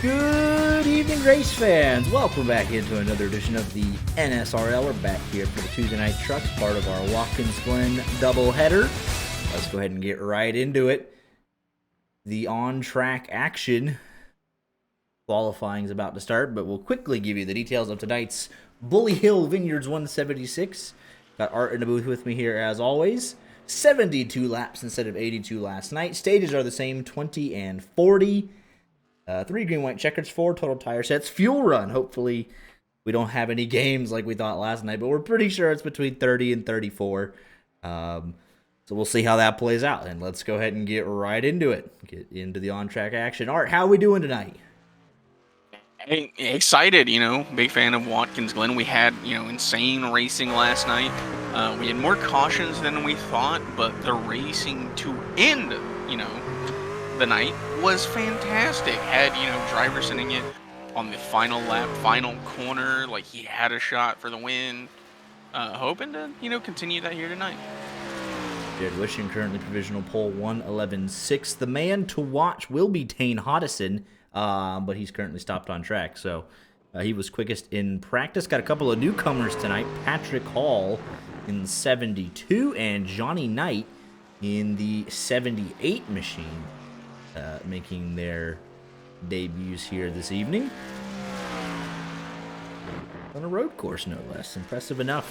Good evening, race fans. Welcome back into another edition of the NSRL. We're back here for the Tuesday Night Trucks, part of our Watkins Glen doubleheader. Let's go ahead and get right into it. The on-track action qualifying is about to start, but we'll quickly give you the details of tonight's Bully Hill Vineyards 176. Got Art in the booth with me here as always. 72 laps instead of 82 last night. Stages are the same, 20 and 40. 3 green, white checkers, 4 total tire sets. Fuel run, hopefully we don't have any games like we thought last night, but we're pretty sure it's between 30 and 34. So we'll see how that plays out, and let's go ahead and get right into it. Get into the on-track action. Art, how are we doing tonight? Hey, excited, big fan of Watkins Glen. We had, insane racing last night. We had more cautions than we thought, but the racing to end, the night was fantastic. Had, driver sending it on the final lap, final corner, like he had a shot for the win. Hoping to, continue that here tonight. Jared Wishing currently provisional pole 111.6. The man to watch will be Tane Hodison, but he's currently stopped on track, so he was quickest in practice. Got a couple of newcomers tonight. Patrick Hall in 72 and Johnny Knight in the 78 machine, making their debuts here this evening. On a road course, no less. Impressive enough.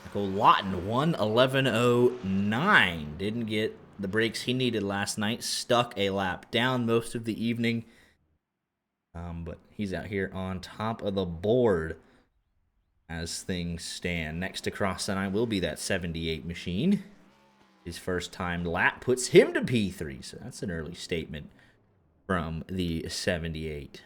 Michael Lawton, 1:11.09. Didn't get the breaks he needed last night. Stuck a lap down most of the evening. But he's out here on top of the board as things stand. Next to cross the line will be that 78 machine. His first time lap puts him to P3, so that's an early statement from the 78.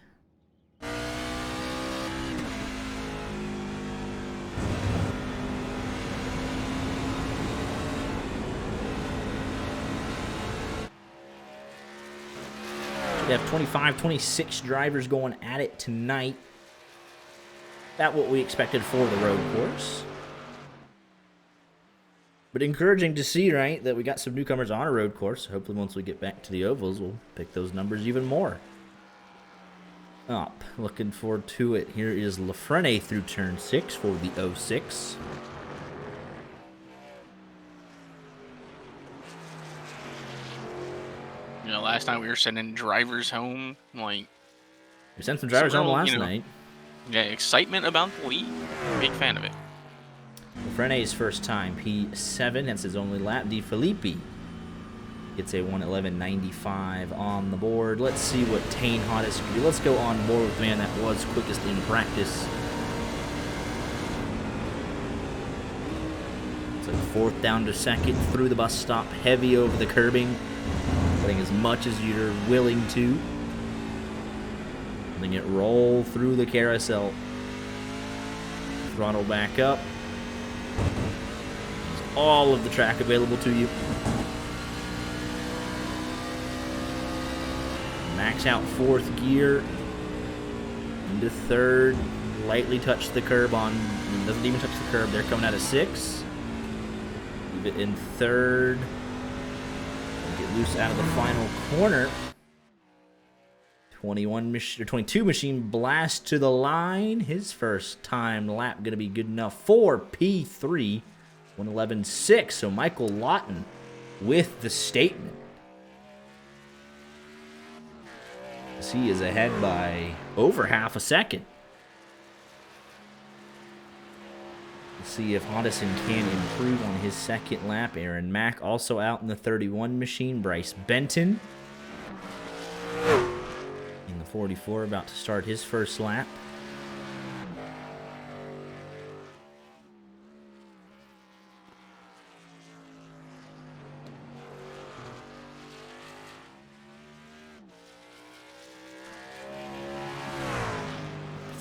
We have 25, 26 drivers going at it tonight. That's what we expected for the road course. But encouraging to see, right, that we got some newcomers on a road course. Hopefully once we get back to the ovals, we'll pick those numbers even more up. Looking forward to it. Here is Lafrene through turn 6 for the 06. Last night we were sending drivers home. We sent some drivers home last night. Yeah, excitement about the lead. Big fan of it. Lafrene's first time, P7. That's his only lap. Di Filippi gets a 1:11.95 on the board. Let's see what Tane Hodis can do. Let's go on board with the man that was quickest in practice. So 4th down to 2nd through the bus stop. Heavy over the curbing. Letting as much as you're willing to. Letting it roll through the carousel. Throttle back up. There's all of the track available to you. Max out 4th gear. Into 3rd. Lightly touch the curb on. Doesn't even touch the curb. They're coming out of 6. Leave it in 3rd. Get loose out of the final corner. 22 machine blast to the line. His first time lap going to be good enough for P3. 1:11.6. So Michael Lawton with the statement. He is ahead by over half a second. Let's see if Hodison can improve on his second lap. Aaron Mack also out in the 31 machine. Bryce Benton in the 44 about to start his first lap.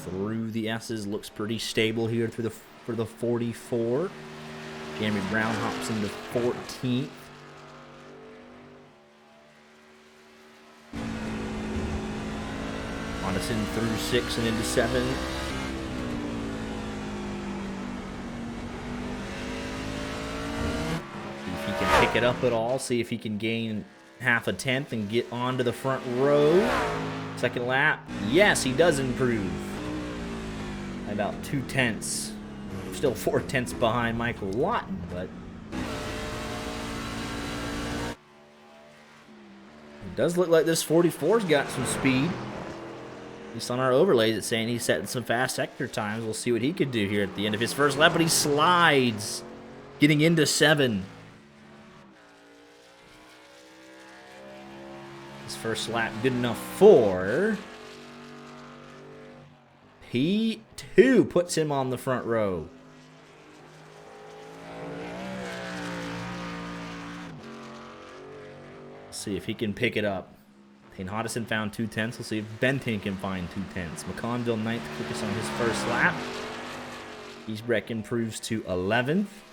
Through the S's, looks pretty stable here for the 44. Jeremy Brown hops into 14th. Hodison through 6 and into 7. See if he can pick it up at all, see if he can gain half a tenth and get onto the front row. Second lap. Yes, he does improve. By about 2/10. Still 4/10 behind Michael Lawton, but it does look like this 44's got some speed. At least on our overlays, it's saying he's setting some fast sector times. We'll see what he could do here at the end of his first lap, but he slides, getting into 7. His first lap good enough for P2, puts him on the front row. See if he can pick it up. Payne Hodison found 2/10. We'll see if Benton can find 2/10. McConville 9th, quickest on his first lap. Giesbrecht improves to 11th.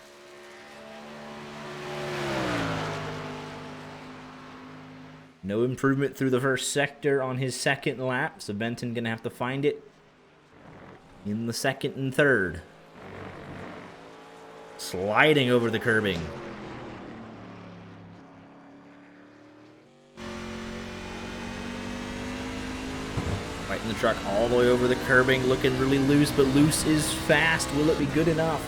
No improvement through the first sector on his second lap, so Benton gonna have to find it in the second and third. Sliding over the curbing. Fighting the truck all the way over the curbing, looking really loose, but loose is fast. Will it be good enough?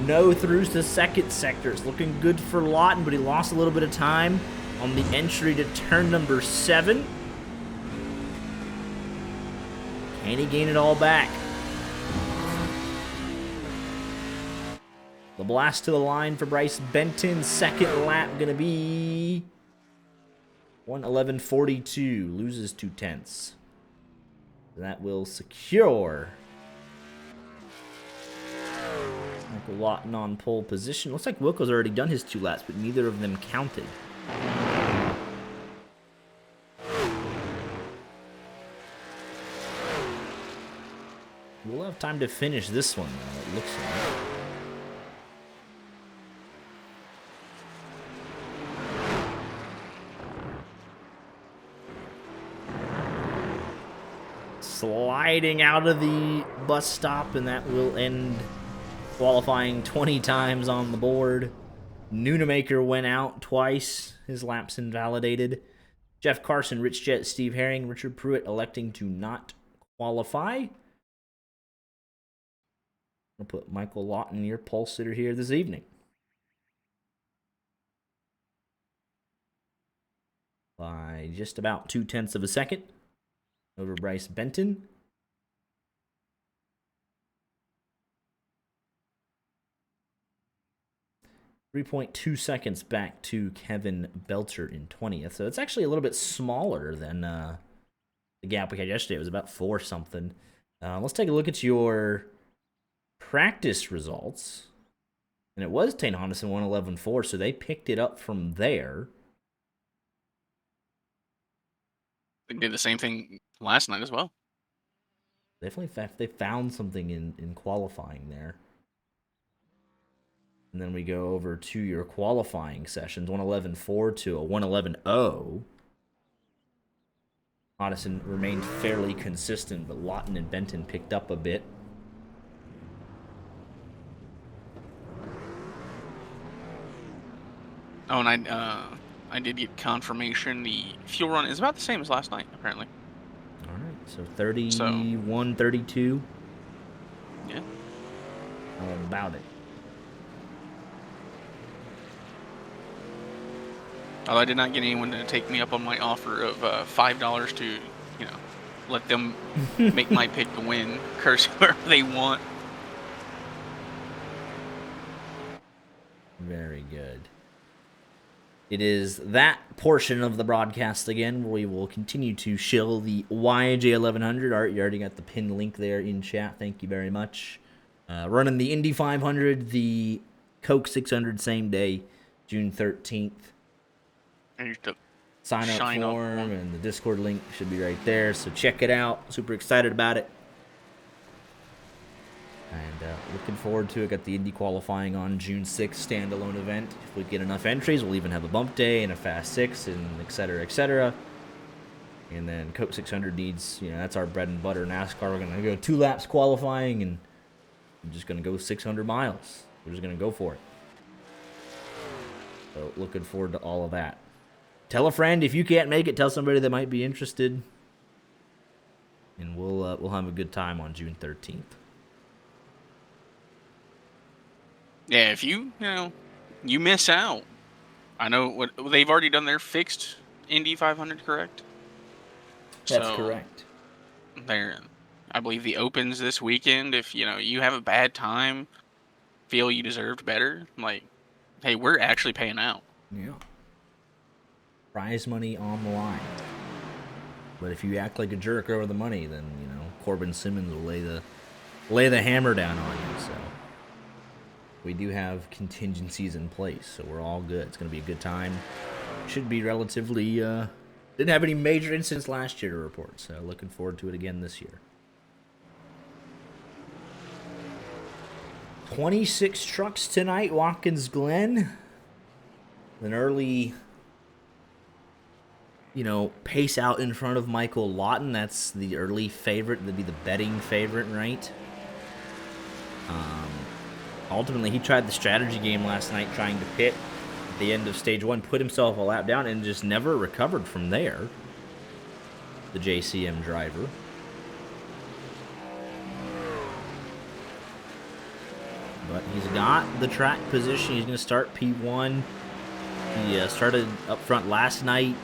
No throughs to second sector. It's looking good for Lawton, but he lost a little bit of time on the entry to turn number 7. Can he gain it all back? The blast to the line for Bryce Benton. Second lap gonna be 1:11.42. Loses 2/10. That will secure Michael Lawton on pole position. Looks like Wilco's already done his 2 laps, but neither of them counted. We'll have time to finish this one, though, it looks like. Sliding out of the bus stop, and that will end qualifying 20 times on the board. Noonamaker went out twice. His lap's invalidated. Jeff Carson, Rich Jett, Steve Herring, Richard Pruitt electing to not qualify. I'll put Michael Lawton, your pole sitter, here this evening. By just about 2/10 of a second over Bryce Benton. .2 seconds back to Kevin Belcher in 20th. So it's actually a little bit smaller than the gap we had yesterday. It was about 4 something. Let's take a look at your practice results. And it was Payne Hodison 1:11.4, so they picked it up from there. They did the same thing last night as well. Definitely, they found something in qualifying there. And then we go over to your qualifying sessions, 1:11.4 to a 1:11.0. Hodison remained fairly consistent, but Lawton and Benton picked up a bit. Oh, and I did get confirmation. The fuel run is about the same as last night, apparently. All right, so 31, 32. Yeah. How about it? Although I did not get anyone to take me up on my offer of $5 to, let them make my pick to win, curse whoever they want. Very good. It is that portion of the broadcast again where we will continue to shill the YJ1100. Art, you already got the pinned link there in chat. Thank you very much. Running the Indy 500, the Coke 600 same day, June 13th. Sign up form and the Discord link should be right there, so check it out. Super excited about it. And looking forward to it. Got the Indy qualifying on June 6th, standalone event. If we get enough entries, we'll even have a bump day and a Fast 6 and et cetera, et cetera. And then Coke 600 needs, that's our bread and butter NASCAR. We're going to go 2 laps qualifying, and we're just going to go 600 miles. We're just going to go for it. So looking forward to all of that. Tell a friend if you can't make it. Tell somebody that might be interested, and we'll have a good time on June 13th. Yeah, if you miss out. I know what they've already done their fixed Indy 500, correct? That's So correct. there, I believe the opens this weekend. If you have a bad time, feel you deserved better, like, hey, we're actually paying out. Yeah. Prize money on the line. But if you act like a jerk over the money, then Corbin Simmons will lay the hammer down on you. So we do have contingencies in place, so we're all good. It's going to be a good time. Should be relatively. Didn't have any major incidents last year to report, so looking forward to it again this year. 26 trucks tonight, Watkins Glen. An early, pace out in front of Michael Lawton. That's the early favorite. That'd be the betting favorite, right? Ultimately, he tried the strategy game last night, trying to pit at the end of stage 1, put himself a lap down, and just never recovered from there. The JCM driver. But he's got the track position. He's going to start P1. He started up front last night.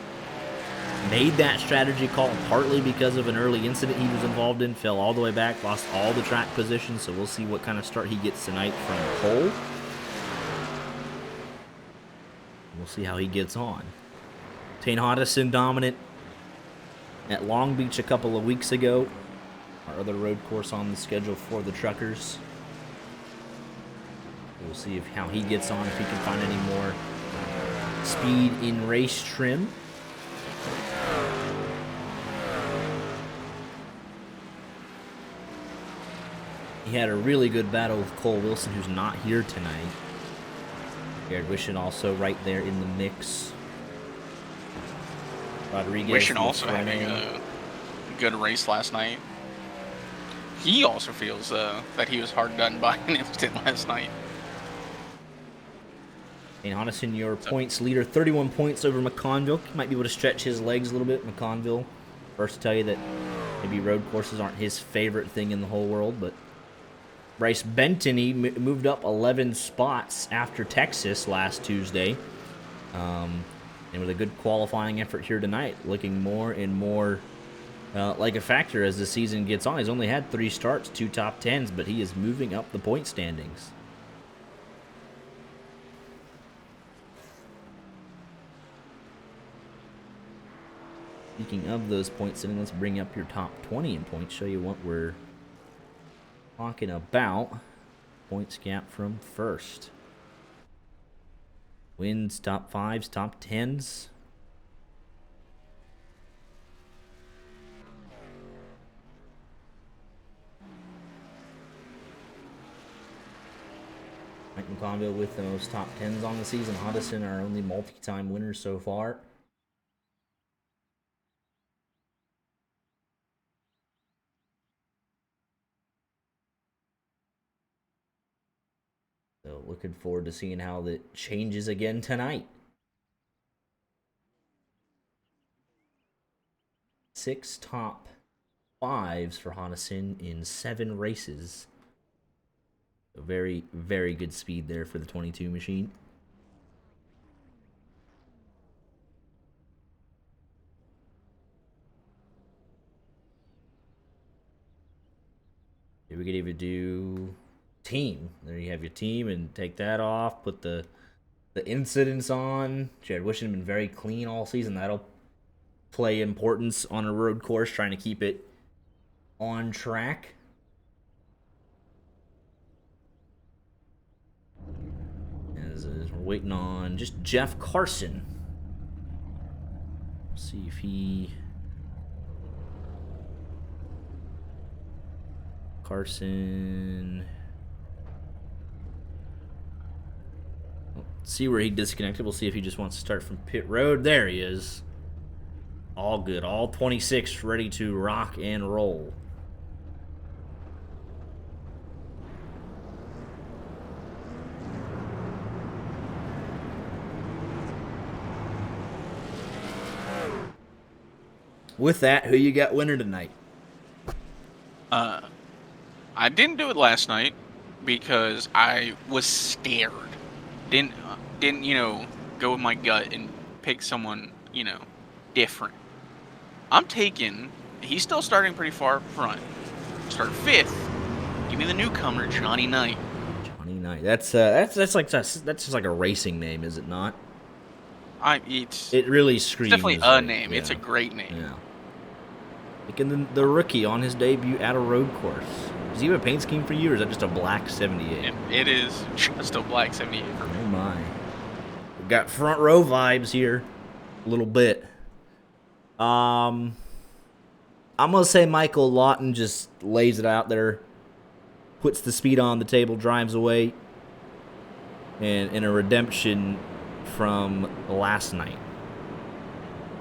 Made that strategy call partly because of an early incident he was involved in. Fell all the way back. Lost all the track positions. So we'll see what kind of start he gets tonight from pole. We'll see how he gets on. Tane Hodgson dominant at Long Beach a couple of weeks ago. Our other road course on the schedule for the truckers. We'll see how he gets on, if he can find any more speed in race trim. He had a really good battle with Cole Wilson, who's not here tonight. Jared Wishon also right there in the mix. Rodriguez. Wishon also having a good race last night. He also feels that he was hard done by in instant last night. And Hodgson, your points leader, 31 points over McConville. Might be able to stretch his legs a little bit. McConville, first to tell you that maybe road courses aren't his favorite thing in the whole world, but Bryce Benton, he moved up 11 spots after Texas last Tuesday. And with a good qualifying effort here tonight, looking more and more like a factor as the season gets on. He's only had 3 starts, 2 top 10s, but he is moving up the point standings. Speaking of those points, then let's bring up your top 20 in points, show you what we're talking about. Points gap from first. Wins, top 5s, top 10s. Mike McConville with the most top 10s on the season. Hodgson, our only multi-time winner so far. So looking forward to seeing how that changes again tonight. 6 top 5s for Hodgson in 7 races. So very, very good speed there for the 22 machine. We could even do team. There you have your team, and take that off. Put the incidents on. Jared Wishon has been very clean all season. That'll play importance on a road course, trying to keep it on track. As we're waiting on just Jeff Carson. See if he... Carson... See where he disconnected. We'll see if he just wants to start from pit road. There he is. All good. All 26 ready to rock and roll. With that, who you got winner tonight? I didn't do it last night because I was scared. Didn't go with my gut and pick someone different. I'm taking. He's still starting pretty far up front. Start 5th. Give me the newcomer, Johnny Knight. Johnny Knight. That's just like a racing name, is it not? It really screams. It's definitely a name. Yeah. It's a great name. Yeah. Picking the rookie on his debut at a road course. Does he have a paint scheme for you, or is that just a black 78? It is just a black 78 for me. Oh my. We've got front row vibes here. A little bit. I'm going to say Michael Lawton just lays it out there, puts the speed on the table, drives away, and in a redemption from last night.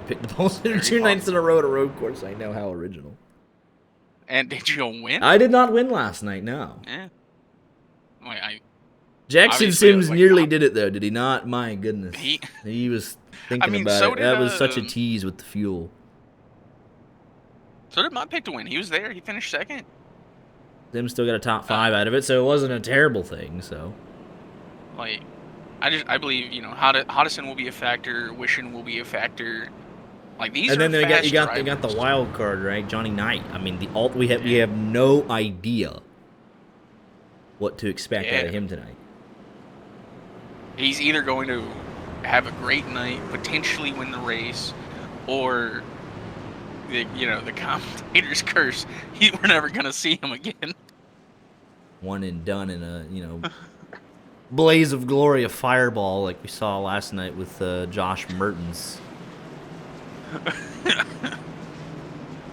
Picked the pole sitter 2 nights in a row at a road course. I know, how original. And did you win? I did not win last night, no. Yeah. Jackson Sims nearly did it, though, did he not? My goodness. He was thinking about it. That was such a tease with the fuel. So did my pick to win. He was there. He finished 2nd. Sims still got a top 5 out of it, so it wasn't a terrible thing, so. I believe, Hodison will be a factor, Wishing will be a factor. These and are then fast they got the wild card, right? Johnny Knight. I mean, we have no idea what to expect out of him tonight. He's either going to have a great night, potentially win the race, or the commentator's curse. We're never gonna see him again. One and done in a blaze of glory, a fireball like we saw last night with Josh Mertens.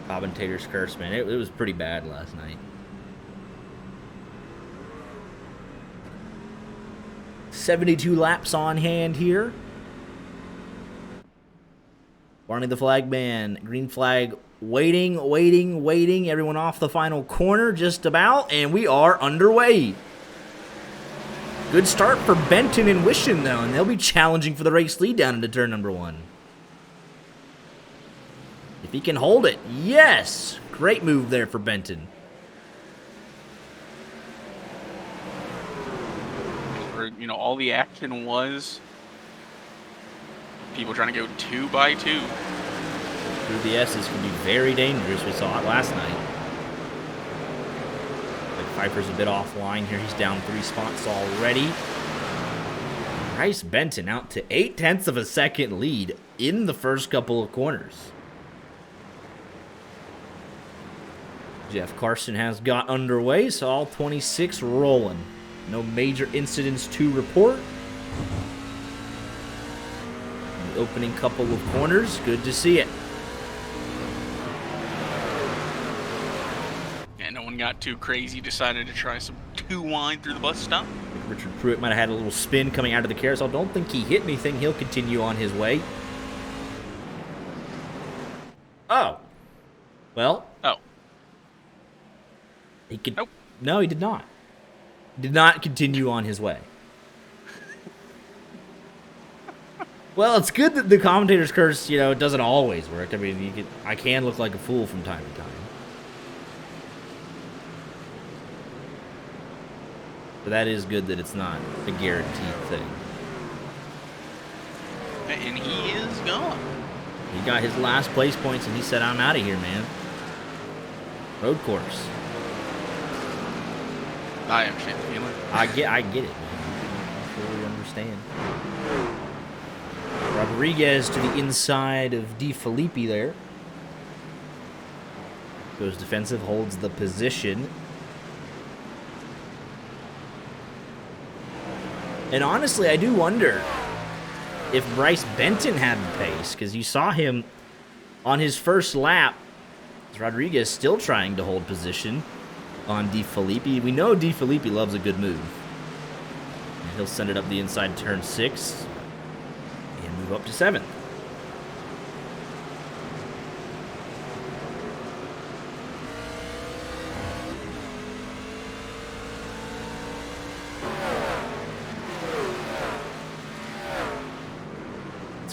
Commentator's curse, man. It was pretty bad last night. 72 laps on hand here. Barney the flag man. Green flag waiting. Everyone off the final corner just about. And we are underway. Good start for Benton and Wishing, though. And they'll be challenging for the race lead down into turn number 1. If he can hold it. Yes! Great move there for Benton. Where, all the action was people trying to go 2 by 2. Through the S's can be very dangerous. We saw it last night. But Pfeiffer's a bit offline here. He's down 3 spots already. Bryce Benton out to 0.8 of a second lead in the first couple of corners. Jeff Carson has got underway, so all 26 rolling. No major incidents to report. The opening couple of corners, good to see it. Yeah, no one got too crazy, decided to try some 2 wide through the bus stop. Richard Pruitt might have had a little spin coming out of the carousel. Don't think he hit anything. He'll continue on his way. Oh. Well. Oh. He could. Nope. No, he did not. Did not continue on his way. Well, it's good that the commentator's curse, it doesn't always work. I mean, I can look like a fool from time to time. But that is good that it's not a guaranteed thing. And he is gone. He got his last place points, and he said, I'm out of here, man. Road course. I understand the feeling. I get it, man. I fully understand. Rodriguez to the inside of DeFilippi there. Goes defensive, holds the position. And honestly, I do wonder if Bryce Benton had the pace, because you saw him on his first lap. Rodriguez still trying to hold position on DeFilippi. We know DeFilippi loves a good move. And he'll send it up the inside turn 6 and move up to 7th.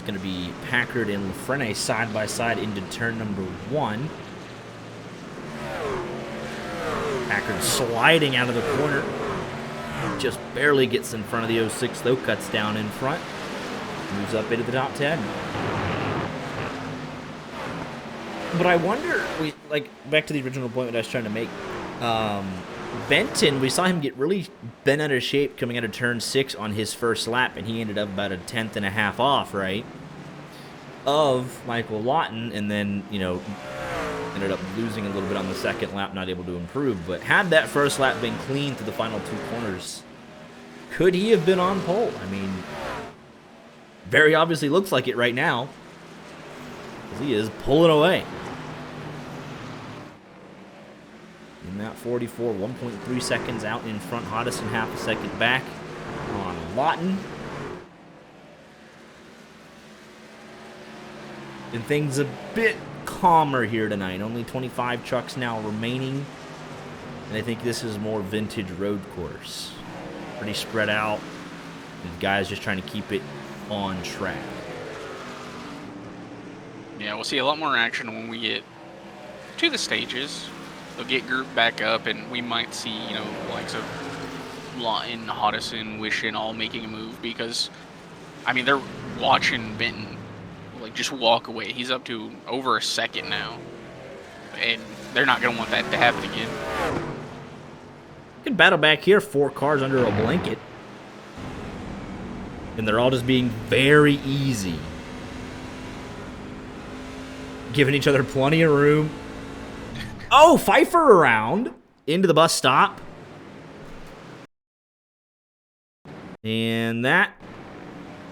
It's going to be Packard and Lafrene side by side into turn number 1. Packard sliding out of the corner. Just barely gets in front of the 06, though. Cuts down in front. Moves up into the top 10. But I wonder, back to the original point that I was trying to make. Benton, we saw him get really bent out of shape coming out of turn 6 on his first lap, and he ended up about a tenth and a half off, right, of Michael Lawton, and then, ended up losing a little bit on the second lap, not able to improve. But had that first lap been clean through the final 2 corners, could he have been on pole? I mean, very obviously looks like it right now, because he is pulling away. In that 44, 1.3 seconds out in front. Hoddison half a second back on Lawton. And things a bit calmer here tonight. Only 25 trucks now remaining. And I think this is more vintage road course. Pretty spread out. And guys just trying to keep it on track. Yeah, we'll see a lot more action when we get to the stages. They'll get grouped back up, and we might see, likes of Lawton, Hoddison, Wishing all making a move, because, I mean, they're watching Benton, just walk away. He's up to over a second now, and they're not going to want that to happen again. Good battle back here. 4 cars under a blanket. And they're all just being very easy. Giving each other plenty of room. Oh, Pfeiffer around into the bus stop. And that,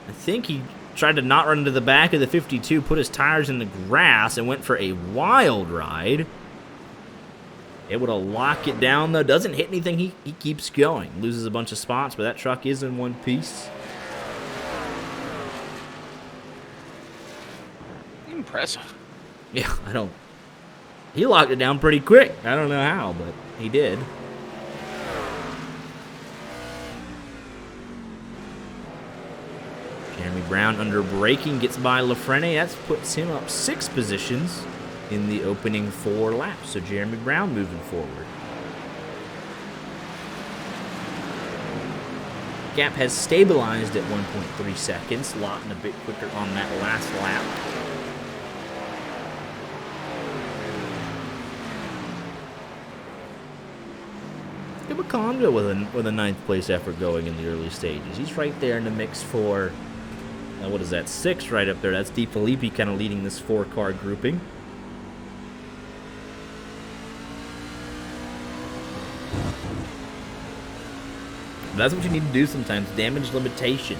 I think he tried to not run into the back of the 52, put his tires in the grass, and went for a wild ride. Able to lock it down, though. Doesn't hit anything. He keeps going. Loses a bunch of spots, but that truck is in one piece. Impressive. Yeah, he locked it down pretty quick. I don't know how, but he did. Jeremy Brown under braking gets by Lafrene. That puts him up 6 positions in the opening 4 laps. So Jeremy Brown moving forward. Gap has stabilized at 1.3 seconds. Lawton a bit quicker on that last lap. Conville with a 9th place effort going in the early stages. He's right there in the mix for, what is that, 6 right up there. That's DeFilippi kind of leading this 4-car grouping. That's what you need to do sometimes. Damage limitation.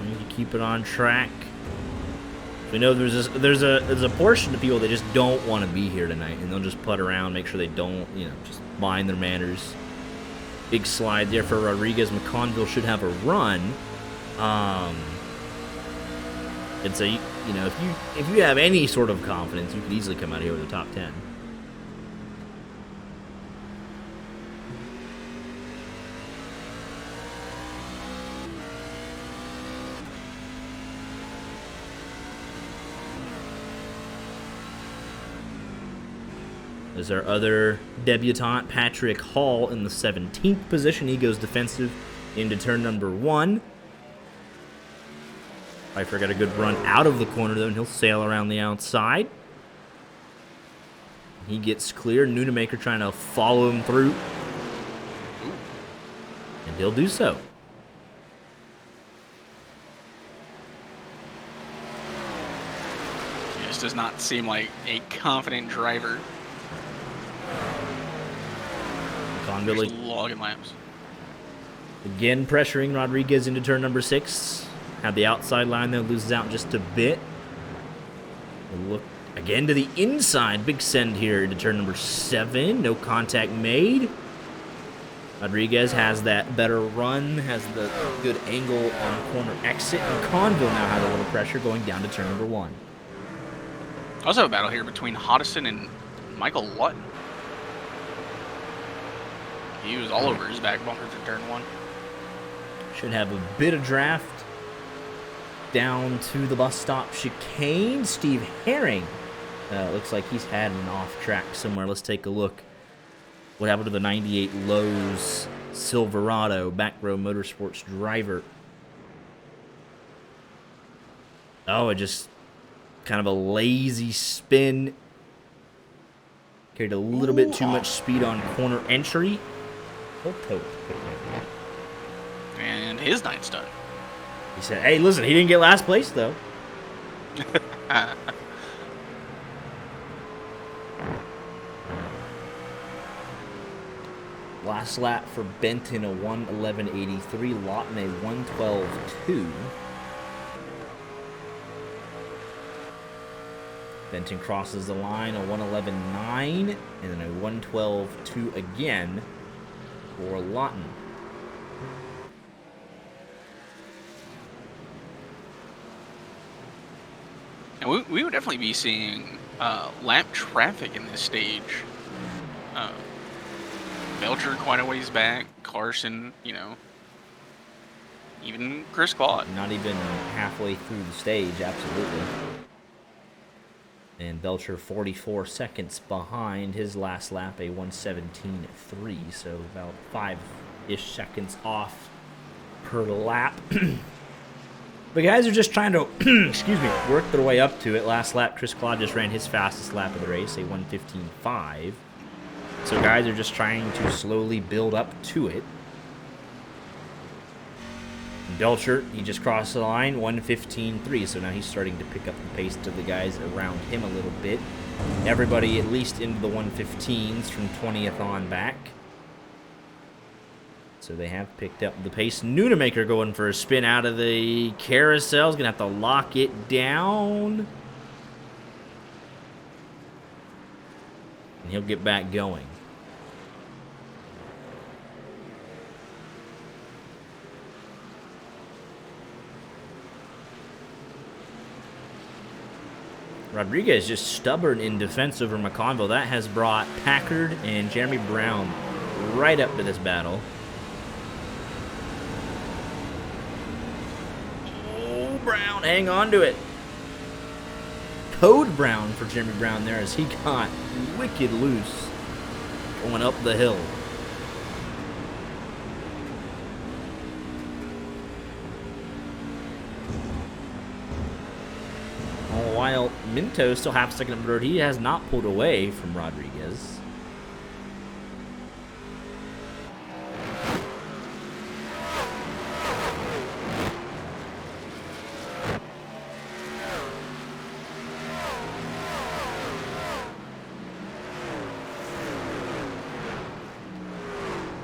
You need to keep it on track. We know there's a portion of people that just don't want to be here tonight, and they'll just putt around, make sure they don't, just mind their manners. Big slide there for Rodriguez. McConville should have a run. And so, if you have any sort of confidence, you could easily come out here with the top 10. There's our other debutant, Patrick Hall, in the 17th position. He goes defensive into turn number 1. Pfeiffer got a good run out of the corner, though, and he'll sail around the outside. He gets clear. Nunemaker trying to follow him through. And he'll do so. He just does not seem like a confident driver. Just logging laps. Again, pressuring Rodriguez into turn number 6. Had the outside line, though, loses out just a bit. We'll look again to the inside. Big send here into turn number 7. No contact made. Rodriguez has that better run, has the good angle on corner exit. And Conville now had a little pressure going down to turn number 1. Also a battle here between Hoddison and Michael Lawton. He was all over his back bumpers in turn 1. Should have a bit of draft down to the bus stop chicane. Steve Herring. Looks like he's had an off track somewhere. Let's take a look. What happened to the 98 Lowe's Silverado back row motorsports driver? Oh, it just kind of a lazy spin. Carried a little bit too much speed on corner entry. And his night's done. He said, hey, listen, he didn't get last place, though. Last lap for Benton, a 1:11.83. Lawton, a 1:12.2. Benton crosses the line, a 1:11.9, and then a 1:12.2 again for Lawton. And we would definitely be seeing lap traffic in this stage. Belcher quite a ways back, Carson, you know, even Chris Claude. Not even halfway through the stage, absolutely. And Belcher 44 seconds behind his last lap, a 1:17.3, so about 5-ish seconds off per lap. The guys are just trying to, excuse me, work their way up to it. Last lap, Chris Claude just ran his fastest lap of the race, a 1:15.5. So guys are just trying to slowly build up to it. Belcher, he just crossed the line, 1:15.3, so now he's starting to pick up the pace to the guys around him a little bit. Everybody at least into the 1:15s from 20th on back. So they have picked up the pace. Nunemaker going for a spin out of the carousel. He's going to have to lock it down. And he'll get back going. Rodriguez just stubborn in defense over McConville. That has brought Packard and Jeremy Brown right up to this battle. Oh, Brown, hang on to it. Code Brown for Jeremy Brown there as he got wicked loose going up the hill. While Minto still half a second up the road, he has not pulled away from Rodriguez.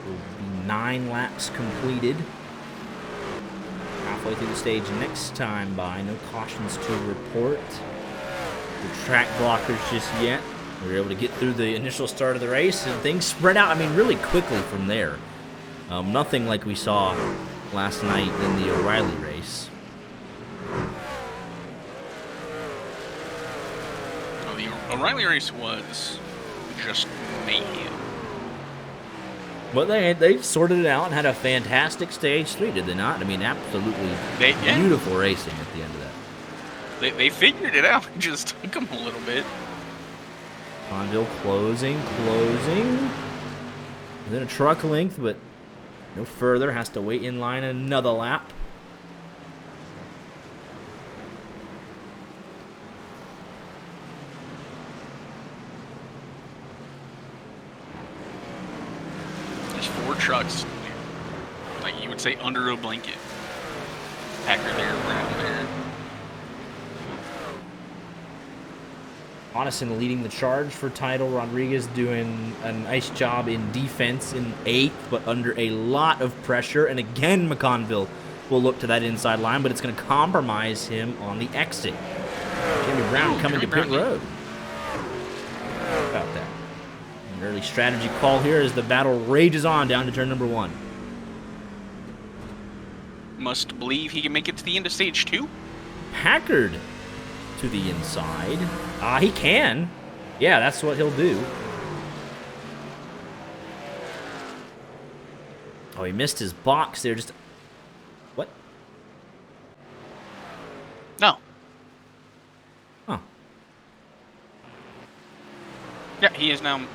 Will be 9 laps completed. Halfway through the stage next time by. No cautions to report. The track blockers just yet. We were able to get through the initial start of the race and things spread out, I mean, really quickly from there. Nothing like we saw last night in the O'Reilly race. Oh, the O'Reilly race was just mayhem. But they sorted it out and had a fantastic stage 3, did they not? I mean, absolutely beautiful racing at the end of that. They figured it out. It just took them a little bit. Conville closing. Within a truck length, but no further. Has to wait in line another lap. There's 4 trucks, like you would say, under a blanket. Packer there, Brown there. Honnison leading the charge for title. Rodriguez doing a nice job in defense in 8th, but under a lot of pressure. And again, McConville will look to that inside line, but it's going to compromise him on the exit. Jimmy Brown coming to pit road. How about that? An early strategy call here as the battle rages on down to turn number 1. Must believe he can make it to the end of stage 2. Packard to the inside. He can. Yeah, that's what he'll do. Oh, he missed his box there. Just He is now.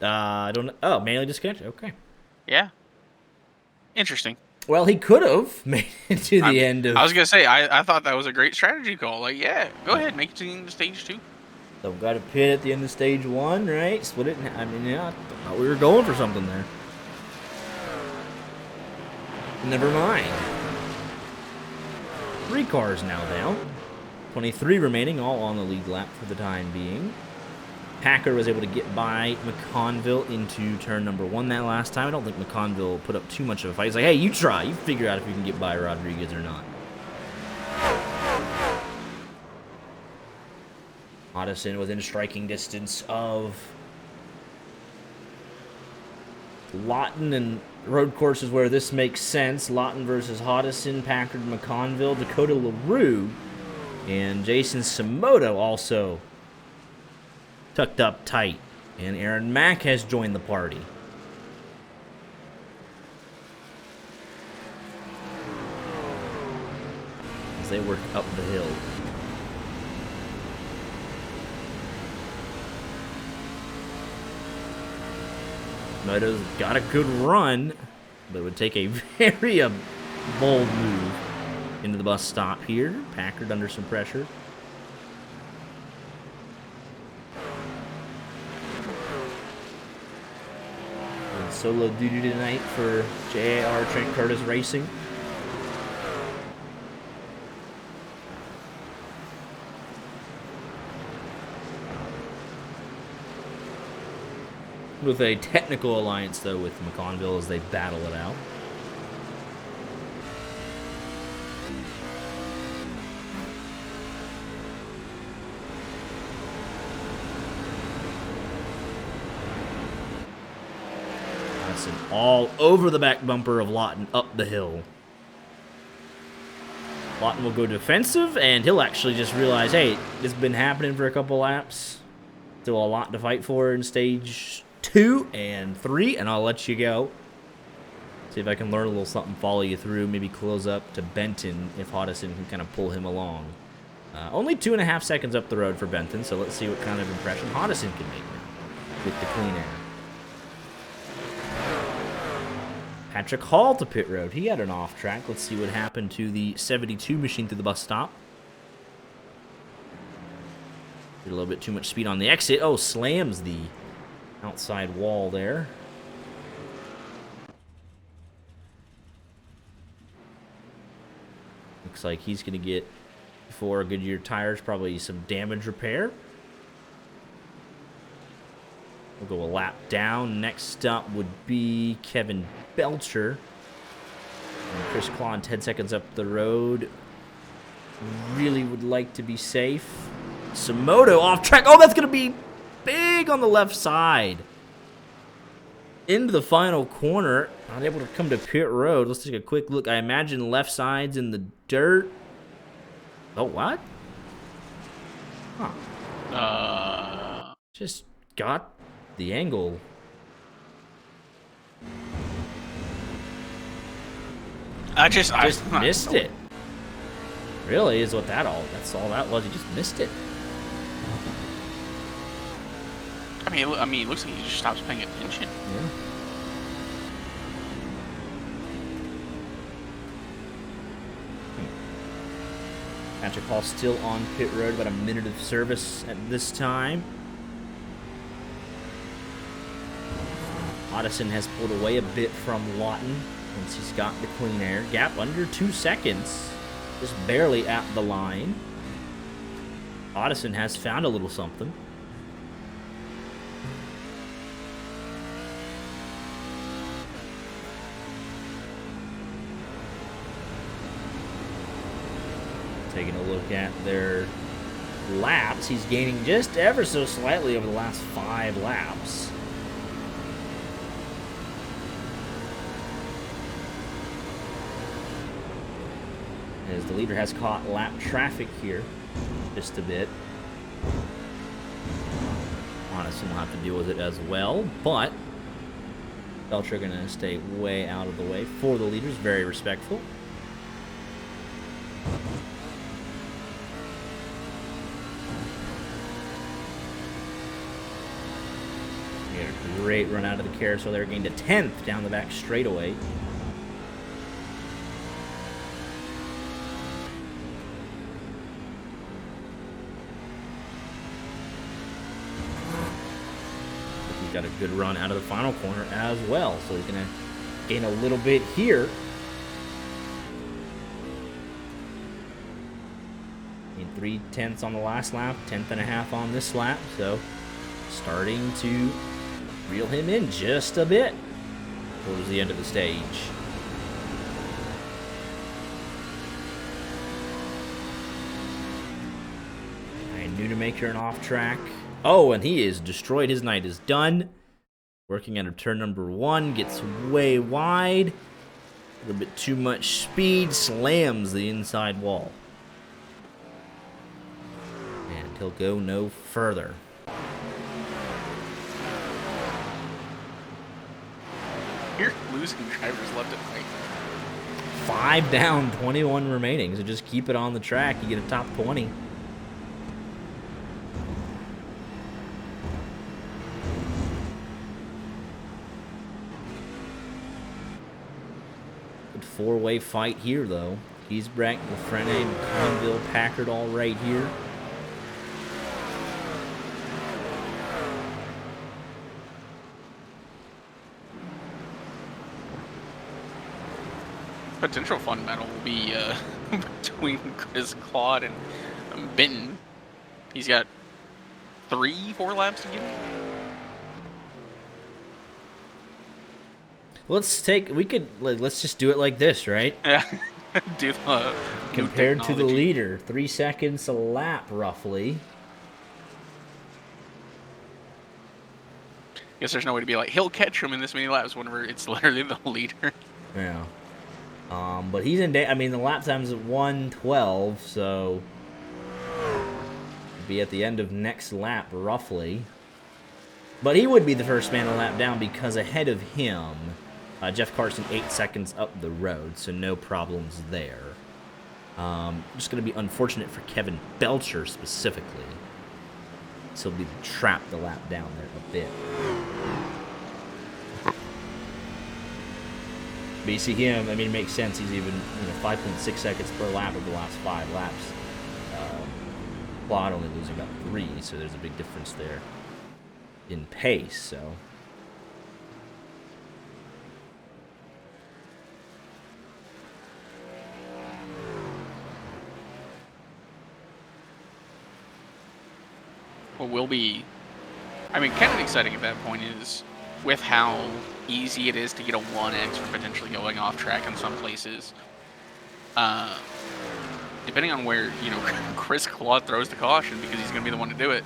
I don't know. Oh, manually disconnected. Okay. Yeah. Interesting. Well, he could have made it to the end of. I was gonna say I thought that was a great strategy call. Like, yeah, go ahead, make it to the end of stage 2. So got a pit at the end of stage 1, right? Split it. I mean, yeah, I thought we were going for something there. Never mind. 3 cars now down. 23 remaining, all on the lead lap for the time being. Packard was able to get by McConville into turn number 1 that last time. I don't think McConville put up too much of a fight. He's like, hey, you try. You figure out if you can get by Rodriguez or not. Hoddison within striking distance of Lawton, and road courses where this makes sense. Lawton versus Hoddison, Packard, McConville, Dakota LaRue, and Jason Simoto also tucked up tight. And Aaron Mack has joined the party. As they work up the hill. Simoto's got a good run, but it would take a very bold move into the bus stop here. Packard under some pressure. And solo duty tonight for JAR Trent Curtis Racing. With a technical alliance, though, with McConville as they battle it out. Lawson all over the back bumper of Lawton up the hill. Lawton will go defensive, and he'll actually just realize, hey, this has been happening for a couple laps. Still a lot to fight for in stage 2 and 3, and I'll let you go. See if I can learn a little something, follow you through, maybe close up to Benton if Hoddison can kind of pull him along. Only 2.5 seconds up the road for Benton, so let's see what kind of impression Hoddison can make now with the clean air. Patrick Hall to pit road. He had an off track. Let's see what happened to the 72 machine through the bus stop. Did a little bit too much speed on the exit. Oh, slams the outside wall there. Looks like he's going to get, for Goodyear tires, probably some damage repair. We'll go a lap down. Next up would be Kevin Belcher. And Chris Clawn 10 seconds up the road. Really would like to be safe. Simoto off track. Oh, that's going to be big on the left side. Into the final corner. Not able to come to pit road. Let's take a quick look. I imagine left side's in the dirt. Oh, what? Huh. Just got the angle. I just missed it. Really is what that's all that was. He just missed it. I mean, it looks like he just stops paying attention. Yeah. Patrick Hall still on pit road, about a minute of service at this time. Hoddison has pulled away a bit from Lawton once he's got the clean air. Gap under 2 seconds, just barely at the line. Hoddison has found a little something. Taking a look at their laps, he's gaining just ever so slightly over the last 5 laps. As the leader has caught lap traffic here just a bit. Hoddison will have to deal with it as well, but Belcher going to stay way out of the way for the leaders, very respectful. great run out of the carousel there. Gained a 10th down the back straightaway. He's got a good run out of the final corner as well. So he's going to gain a little bit here. Gained 3/10 on the last lap, 10th.5 on this lap. So starting to reel him in just a bit towards the end of the stage. And Nunemaker and off track. Oh, and he is destroyed. His night is done. Working out of turn number 1, gets way wide. A little bit too much speed, slams the inside wall. And he'll go no further. You're losing drivers left and right. 5 down, 21 remaining. So just keep it on the track. You get a top 20. Good 4-way fight here, though. Giesbrecht, Lafrene, McConville, Packard all right here. Potential fun battle will be between Chris Claude and Benton. He's got 3-4 laps to give. Let's just do it like this, right? Yeah. Do the Compared to the leader, 3 seconds a lap, roughly. Guess there's no way to be like, he'll catch him in this many laps whenever it's literally the leader. Yeah. But he's in I mean, the lap time's at 1:12, so be at the end of next lap, roughly. But he would be the first man a lap down because ahead of him, Jeff Carson 8 seconds up the road, so no problems there. Just going to be unfortunate for Kevin Belcher specifically. So he'll be trapped the lap down there a bit. But you see him, I mean, it makes sense. He's even 5.6 seconds per lap of the last 5 laps. Claude only losing about 3, so there's a big difference there in pace. So what will be, I mean, kind of exciting at that point is with how easy it is to get a 1x for potentially going off track in some places. Depending on where, Chris Claude throws the caution, because he's going to be the one to do it.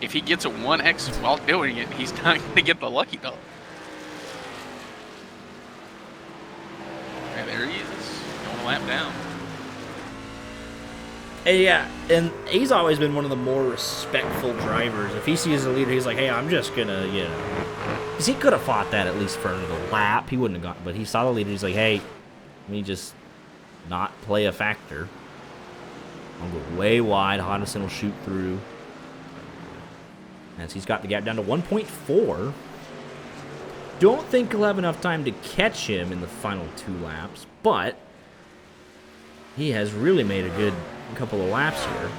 If he gets a 1x while doing it, he's not going to get the lucky dog. And there he is, going a lap down. yeah, and he's always been one of the more respectful drivers. If he sees a leader, he's like, hey, I'm just going to, because he could have fought that at least for another lap. He wouldn't have gone, but he saw the leader. He's like, hey, let me just not play a factor. I'll go way wide. Hodgson will shoot through. As he's got the gap down to 1.4. Don't think he'll have enough time to catch him in the final 2 laps, but he has really made a good couple of laps here.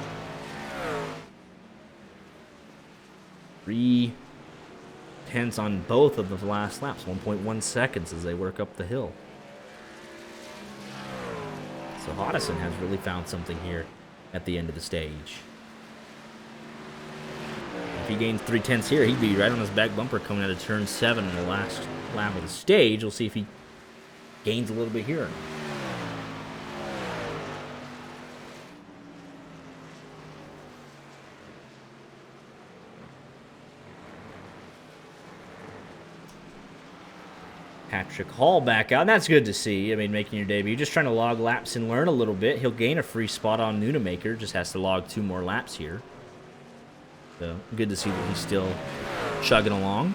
3/10 on both of the last laps, 1.1 seconds as they work up the hill. So Hodgson has really found something here at the end of the stage. If he gains 3/10 here, he'd be right on his back bumper coming out of turn 7 in the last lap of the stage. We'll see if he gains a little bit here. Patrick Hall back out, and that's good to see. I mean, making your debut. Just trying to log laps and learn a little bit. He'll gain a free spot on Nunemaker. Just has to log 2 more laps here. So, good to see that he's still chugging along.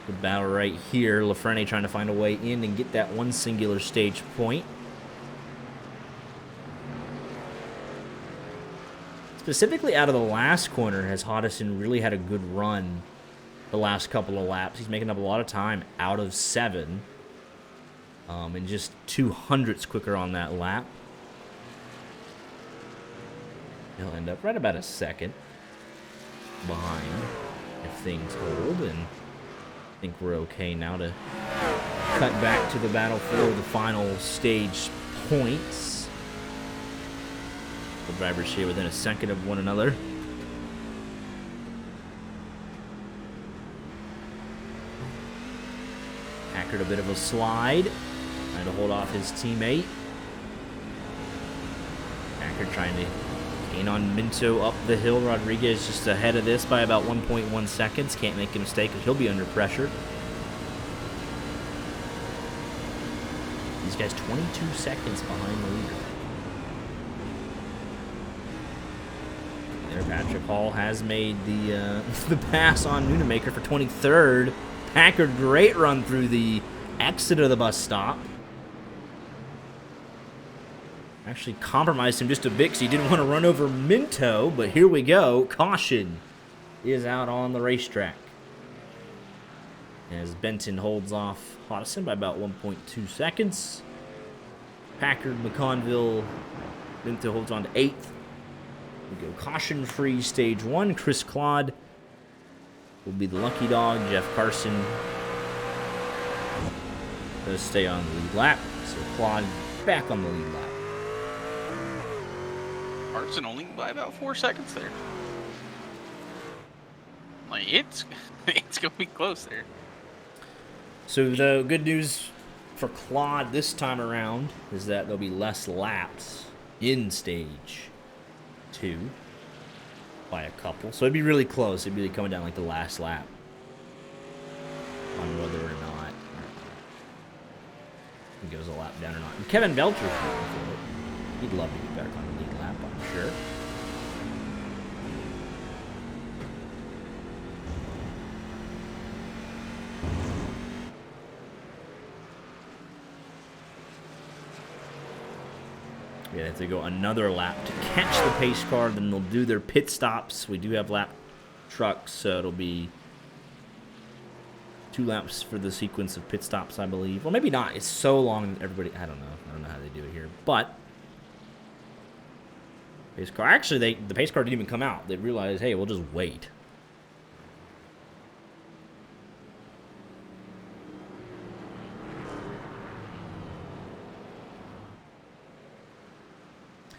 Good battle right here. Lafrene trying to find a way in and get that one singular stage point. Specifically out of the last corner, has Hodison really had a good run the last couple of laps. He's making up a lot of time out of 7. And just 200ths quicker on that lap. He'll end up right about a second behind if things hold, and I think we're okay now to cut back to the battle for the final stage points. The drivers here within a second of one another. Packard a bit of a slide, trying to hold off his teammate. Packard trying to gain on Minto up the hill. Rodriguez just ahead of this by about 1.1 seconds. Can't make a mistake because he'll be under pressure. These guys 22 seconds behind the leader. There, Patrick Hall has made the the pass on Nunemaker for 23rd. Packard, great run through the exit of the bus stop. Actually compromised him just a bit because he didn't want to run over Minto, but here we go. Caution is out on the racetrack. As Benton holds off Hodison by about 1.2 seconds. Packard, McConville, Minto holds on to 8th. We go caution-free stage 1. Chris Claude will be the lucky dog. Jeff Carson does stay on the lead lap. So Claude back on the lead lap. Carson only by about 4 seconds there. Like, it's gonna be close there. So the good news for Claude this time around is that there'll be less laps in stage 2 by a couple. So it'd be really close. It'd be coming down like the last lap on whether or not he goes a lap down or not. And Kevin Belcher's looking for it. He'd love to be back on the lead lap, I'm sure. Yeah, they have to go another lap to catch the pace car. Then they'll do their pit stops. We do have lap trucks, so it'll be 2 laps for the sequence of pit stops, I believe. Well, maybe not. It's so long. Everybody, I don't know. I don't know how they do it here. But pace car. Actually, the pace car didn't even come out. They realized, hey, we'll just wait.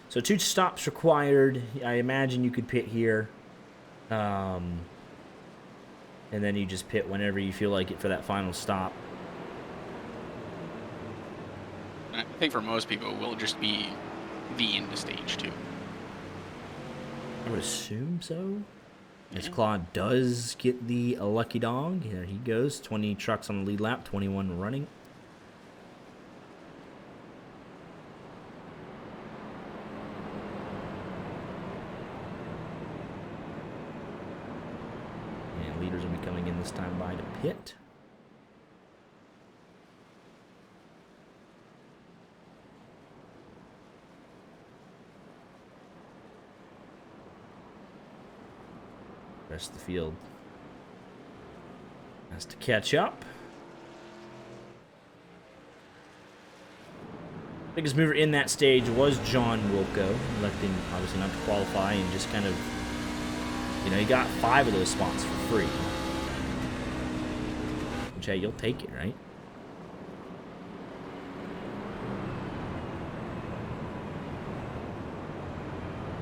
So 2 stops required. I imagine you could pit here. And then you just pit whenever you feel like it for that final stop. I think for most people, it will just be the end of stage 2. I would assume so. As Claude does get the lucky dog. There he goes. 20 trucks on the lead lap, 21 running. Leaders will be coming in this time by to pit. Rest of the field has to catch up. Biggest mover in that stage was John Wilco, electing obviously not to qualify and just kind of, you know, he got 5 of those spots for free. Which, hey, you'll take it, right?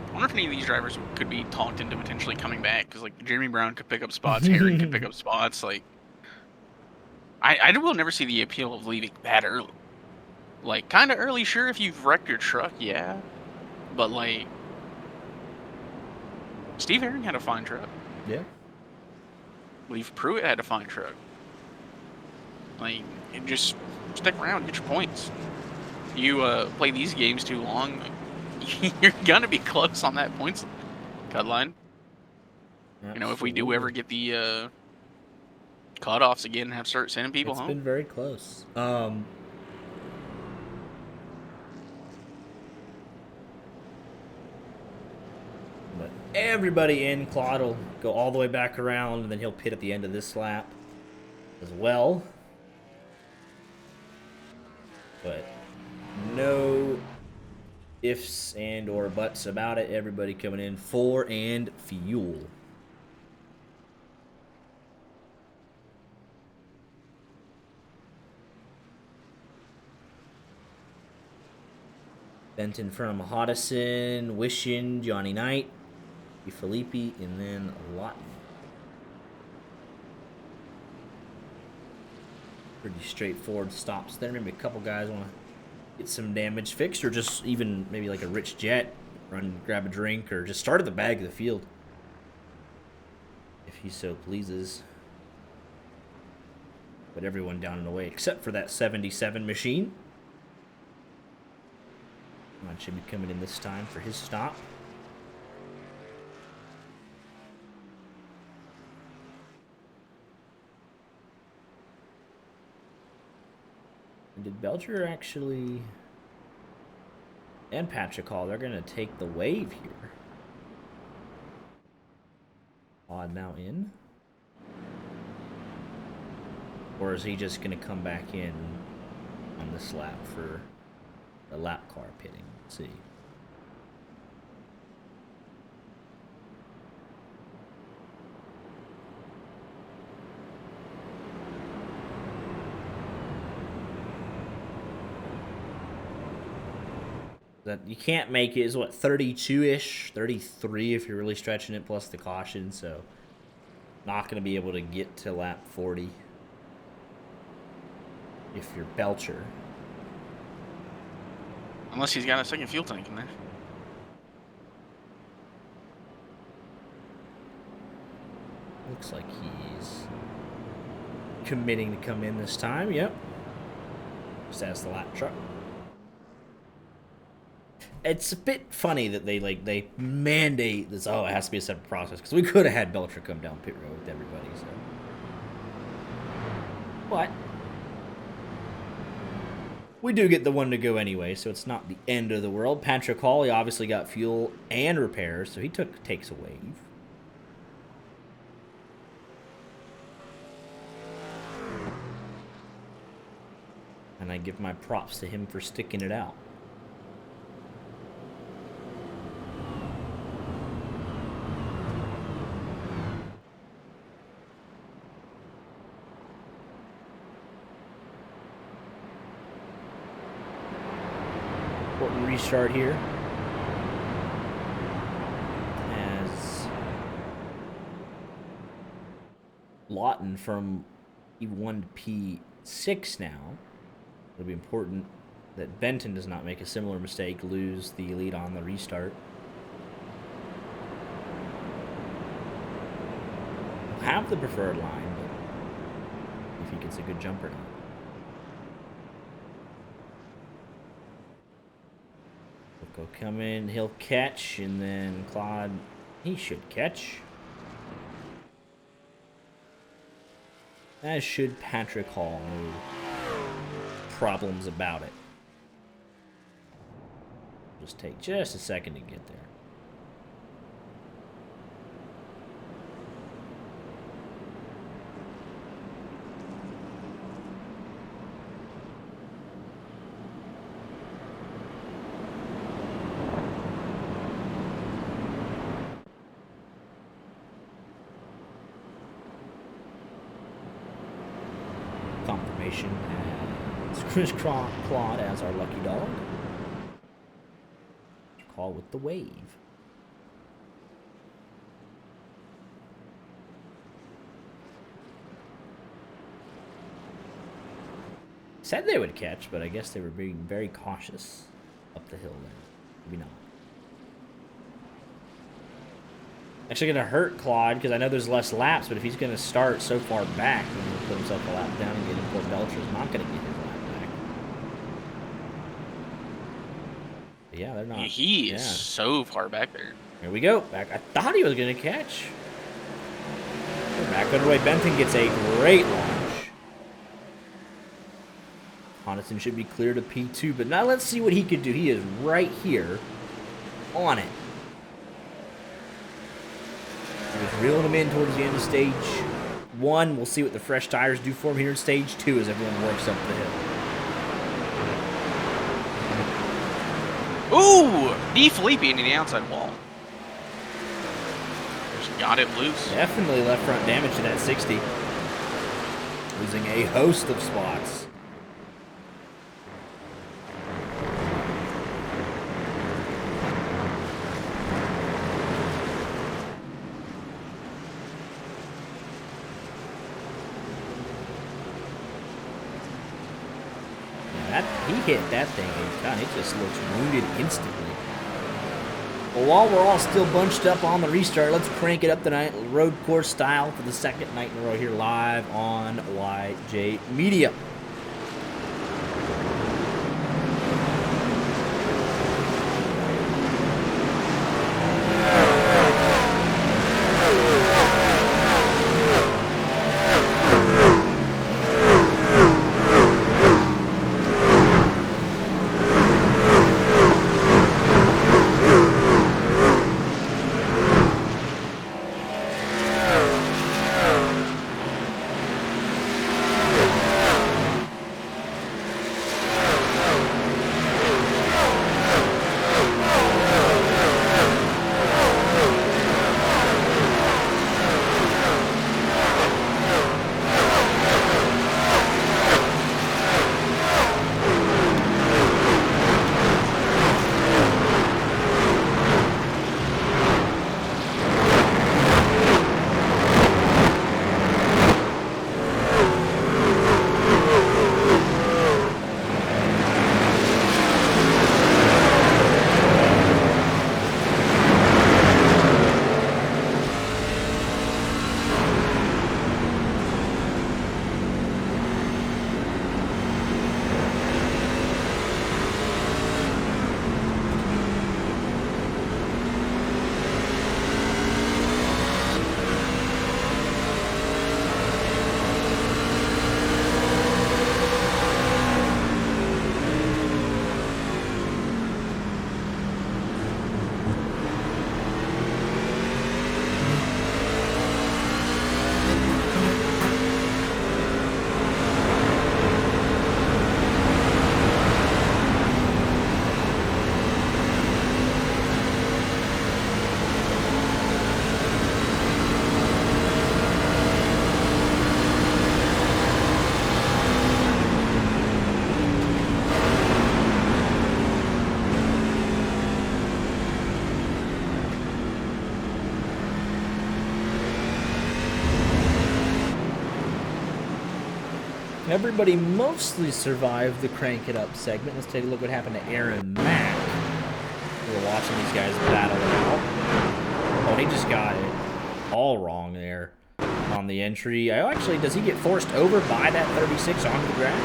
I wonder if any of these drivers could be talked into potentially coming back, because like Jeremy Brown could pick up spots, Harry could pick up spots. Like, I will never see the appeal of leaving that early. Like, kind of early, sure, if you've wrecked your truck, yeah. But like, Steve Herring had a fine truck. Yeah. Leaf Pruitt had a fine truck. Like, just stick around, get your points. You play these games too long, you're gonna be close on that points cut line. Absolutely. You know, if we do ever get the cutoffs again and have to start sending people home. It's been very close. But everybody in. Claude will go all the way back around, and then he'll pit at the end of this lap as well. But no ifs and or buts about it. Everybody coming in for and fuel. Benton from Hodison, Wishin, Johnny Knight, Felipe, and then Lawton. Pretty straightforward stops there. Maybe a couple guys want to get some damage fixed, or just even maybe like a Rich Jet, run, grab a drink, or just start at the back of the field if he so pleases. But everyone down and away except for that 77 machine. Should be coming in this time for his stop. And did Belcher actually... And Patrick Hall, they're going to take the wave here. Odd now in. Or is he just going to come back in on this lap for the lap car pitting? Let's see. That you can't make it is what, 32-ish, 33 if you're really stretching it, plus the caution, so not going to be able to get to lap 40 if you're Belcher. Unless he's got a second fuel tank in there. Looks like he's committing to come in this time. Yep. Just as the lap truck. It's a bit funny that they mandate this. Oh, it has to be a separate process, because we could have had Belcher come down pit road with everybody. So, but we do get the one to go anyway, so it's not the end of the world. Patrick Hall, he obviously got fuel and repairs, so he takes a wave. And I give my props to him for sticking it out. Restart here as Lawton from P1 to P6 now. It'll be important that Benton does not make a similar mistake, lose the lead on the restart. He'll have the preferred line, but if he gets a good jump or not. Go come in, he'll catch, and then Claude, he should catch. As should Patrick Hall, no problems about it. Just take just a second to get there. Confirmation as Chris Claude as our lucky dog. Call with the wave. Said they would catch, but I guess they were being very cautious up the hill there. Maybe not. Actually going to hurt Claude because I know there's less laps, but if he's going to start so far back, then he'll put himself a lap down and get him. Poor Belcher's not going to get his lap back. But yeah, they're not. He is so far back there. Here we go. Back. I thought he was going to catch. We're back underway. Benton gets a great launch. Hodison should be clear to P2, but now let's see what he could do. He is right here on it. reeling him in towards the end of stage 1. We'll see what the fresh tires do for him here in stage 2 as everyone works up the hill. Ooh! D. Felipe into the outside wall. Just got it loose. Definitely left front damage to that 60. Losing a host of spots. He hit that thing, and it just looks wounded instantly. Well, while we're all still bunched up on the restart, let's crank it up tonight, road course style, for the second night in a row here live on YJ Media. Everybody mostly survived the Crank It Up segment. Let's take a look what happened to Aaron Mack. We were watching these guys battle it out. Oh, he just got it all wrong there on the entry. Actually, does he get forced over by that 36 onto the grass?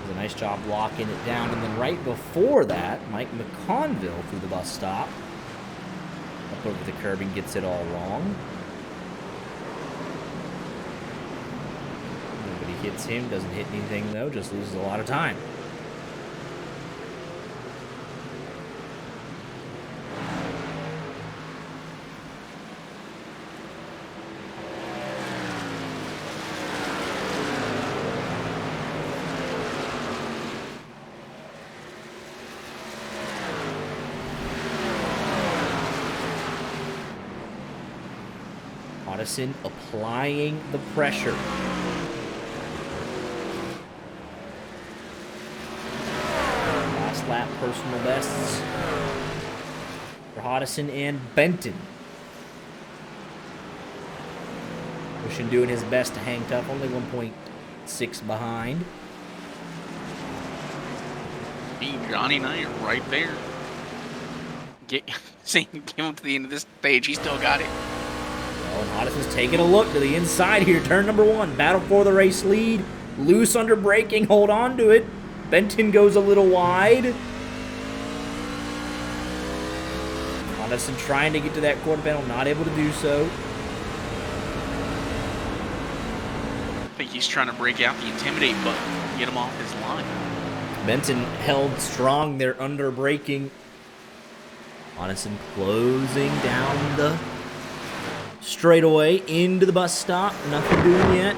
Does a nice job locking it down. And then right before that, Mike McConville through the bus stop. Up over the curb and gets it all wrong. Hits him, doesn't hit anything though, just loses a lot of time. Otteson applying the pressure. Lap personal bests for Otteson and Benton. Bushin doing his best to hang tough, only 1.6 behind. Johnny Knight right there. Give him to the end of this stage. He still got it. Well, and Ottison's taking a look to the inside here. Turn number 1. Battle for the race lead. Loose under braking. Hold on to it. Benton goes a little wide. Otteson trying to get to that quarter panel, not able to do so. I think he's trying to break out the Intimidate button, get him off his line. Benton held strong there under braking. Addison closing down the straightaway into the bus stop. Nothing doing yet.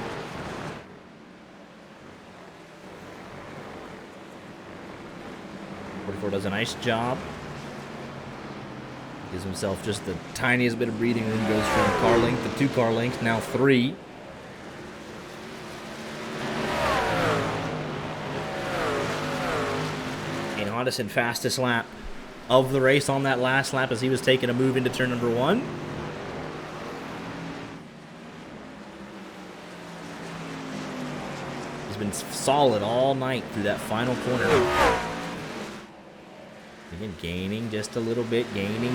Does a nice job. Gives himself just the tiniest bit of breathing room. Goes from car length to 2 car lengths, now 3. And Addison fastest lap of the race on that last lap as he was taking a move into turn number 1. He's been solid all night through that final corner. Again, gaining just a little bit. Gaining.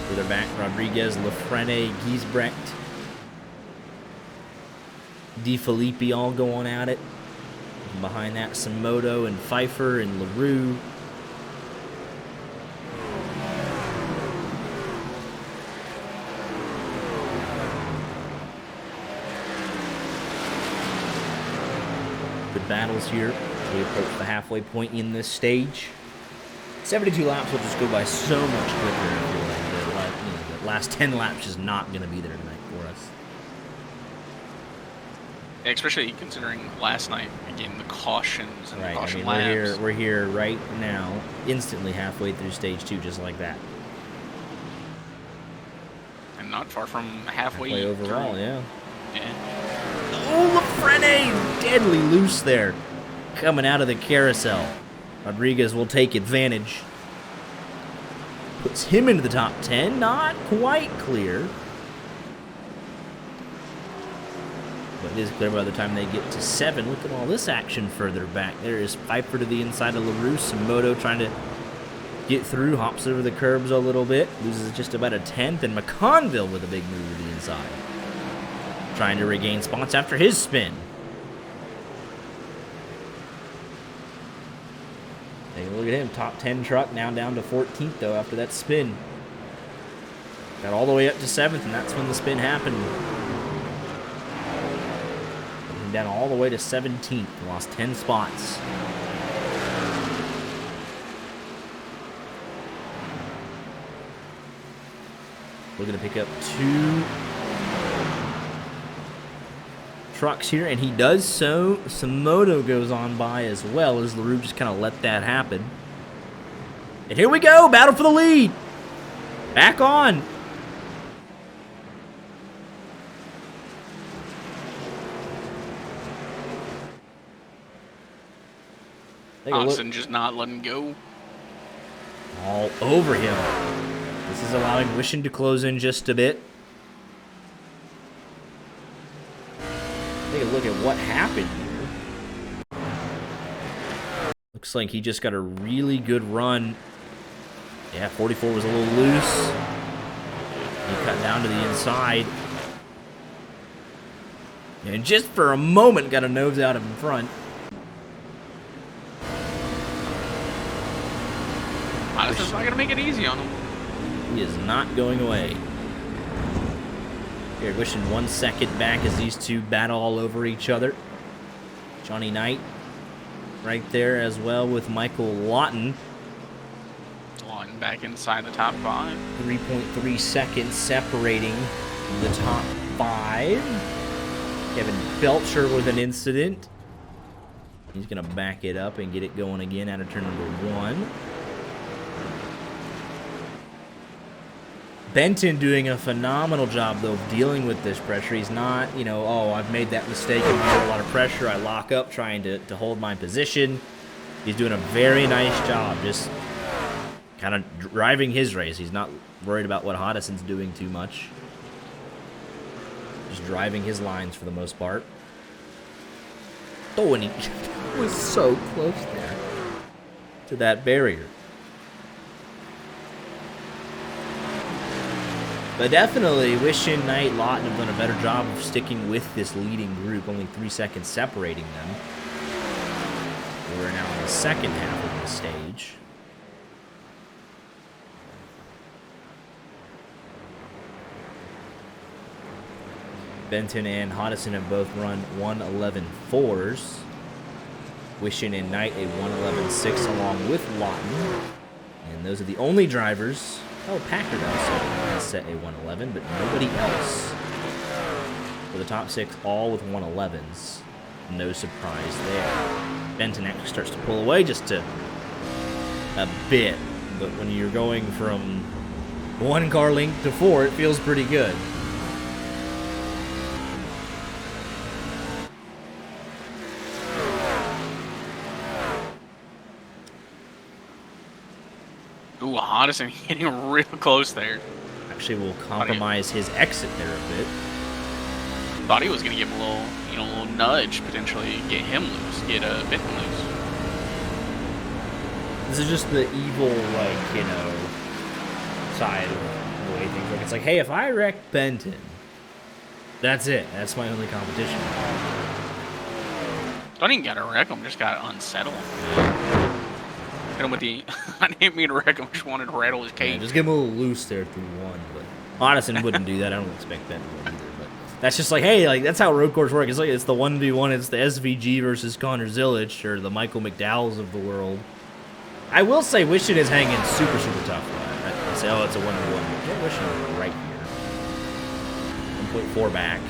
Further back, Rodriguez, Lafrene, Giesbrecht, De Filippi all going at it. And behind that, Samoto and Pfeiffer and LaRue. Good battles here as we approach the halfway point in this stage. 72 laps will just go by so much quicker. I feel like the last 10 laps is not going to be there tonight for us. Especially considering last night, again, the cautions and the caution laps. We're here right now, instantly halfway through stage 2, just like that. And not far from halfway overall, through. yeah. Yeah. Oh, Lafrene! Deadly loose there. Coming out of the carousel. Rodriguez will take advantage. Puts him into the top 10. Not quite clear. But it is clear by the time they get to 7. Look at all this action further back. There is Pfeiffer to the inside of LaRue. Samoto trying to get through. Hops over the curbs a little bit. Loses just about a 10th. And McConville with a big move to the inside. Trying to regain spots after his spin. Take a look at him. Top 10 truck. Now down to 14th, though, after that spin. Got all the way up to 7th, and that's when the spin happened. And down all the way to 17th. Lost 10 spots. We're going to pick up 2 trucks here, and he does so. Samoto goes on by as well as LaRue just kind of let that happen. And here we go, battle for the lead. Back on. Austin just not letting go. All over him. This is allowing Wishing to close in just a bit. Take a look at what happened here. Looks like he just got a really good run. Yeah, 44 was a little loose. He cut down to the inside. And just for a moment got a nose out in front. Addison's not going to make it easy on him. He is not going away. Here, Wishing 1 second back as these two battle all over each other. Johnny Knight right there as well with Michael Lawton. Lawton back inside the top 5. 3.3 seconds separating the top 5. Kevin Belcher with an incident. He's going to back it up and get it going again out of turn number 1. Benton doing a phenomenal job, though, of dealing with this pressure. He's not, oh, I've made that mistake. I'm under a lot of pressure. I lock up trying to hold my position. He's doing a very nice job just kind of driving his race. He's not worried about what Hodison's doing too much. Just driving his lines for the most part. Oh, and he was so close there to that barrier. But definitely, Wishing, Knight, Lawton have done a better job of sticking with this leading group. Only 3 seconds separating them. We're now in the second half of the stage. Benton and Hodison have both run 1:11.4s. Wishing and Knight a 1:11.6 along with Lawton. And those are the only drivers. Oh, Packard also set a 1:11, but nobody else. For the top 6, all with 1:11s. No surprise there. Benton actually starts to pull away just a bit. But when you're going from 1 car length to 4, it feels pretty good. Ooh, Hodison getting real close there. Actually will compromise his exit there a bit. Thought he was going to give him a little, a little nudge, potentially get him loose, get Benton loose. This is just the evil, side of the way things work. It's like, hey, if I wreck Benton, that's it. That's my only competition. I didn't get to wreck him, just got unsettled. Hit him with the. I didn't mean to wreck him, just wanted to rattle his cage. Yeah, just give him a little loose there through 1. But Hodison wouldn't do that. I don't expect Benton to either. But that's just like, hey, that's how road course work. It's like it's the 1v1. It's the SVG versus Connor Zilic or the Michael McDowells of the world. I will say Wishing is hanging super, super tough. I say, oh, it's a 1v1. Get Wishing right here. 1.4 back.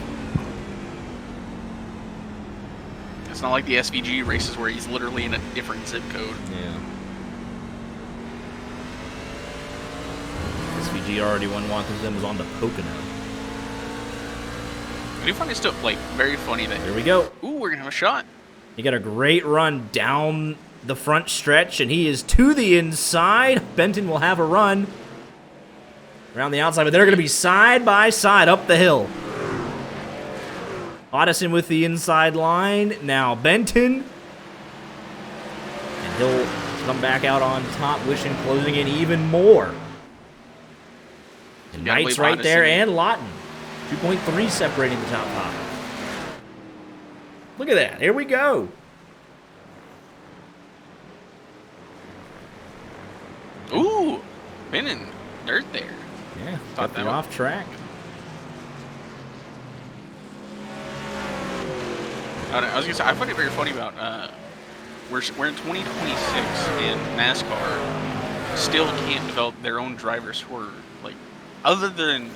It's not like the SVG races where he's literally in a different zip code. Yeah. SVG already won Watkins, then was on the Pocono. I do find it still, very funny that... Here we go. Ooh, we're going to have a shot. He got a great run down the front stretch, and he is to the inside. Benton will have a run around the outside, but they're going to be side by side up the hill. Hodison with the inside line. Now Benton. And he'll come back out on top, Wishing closing in even more. And Knight's right there, and Lawton. 2.3 separating the top 5. Look at that. Here we go. Ooh, Benton, dirt there. Yeah, got them off track. I was gonna say, I find it very funny about we're in 2026 and NASCAR still can't develop their own drivers for other than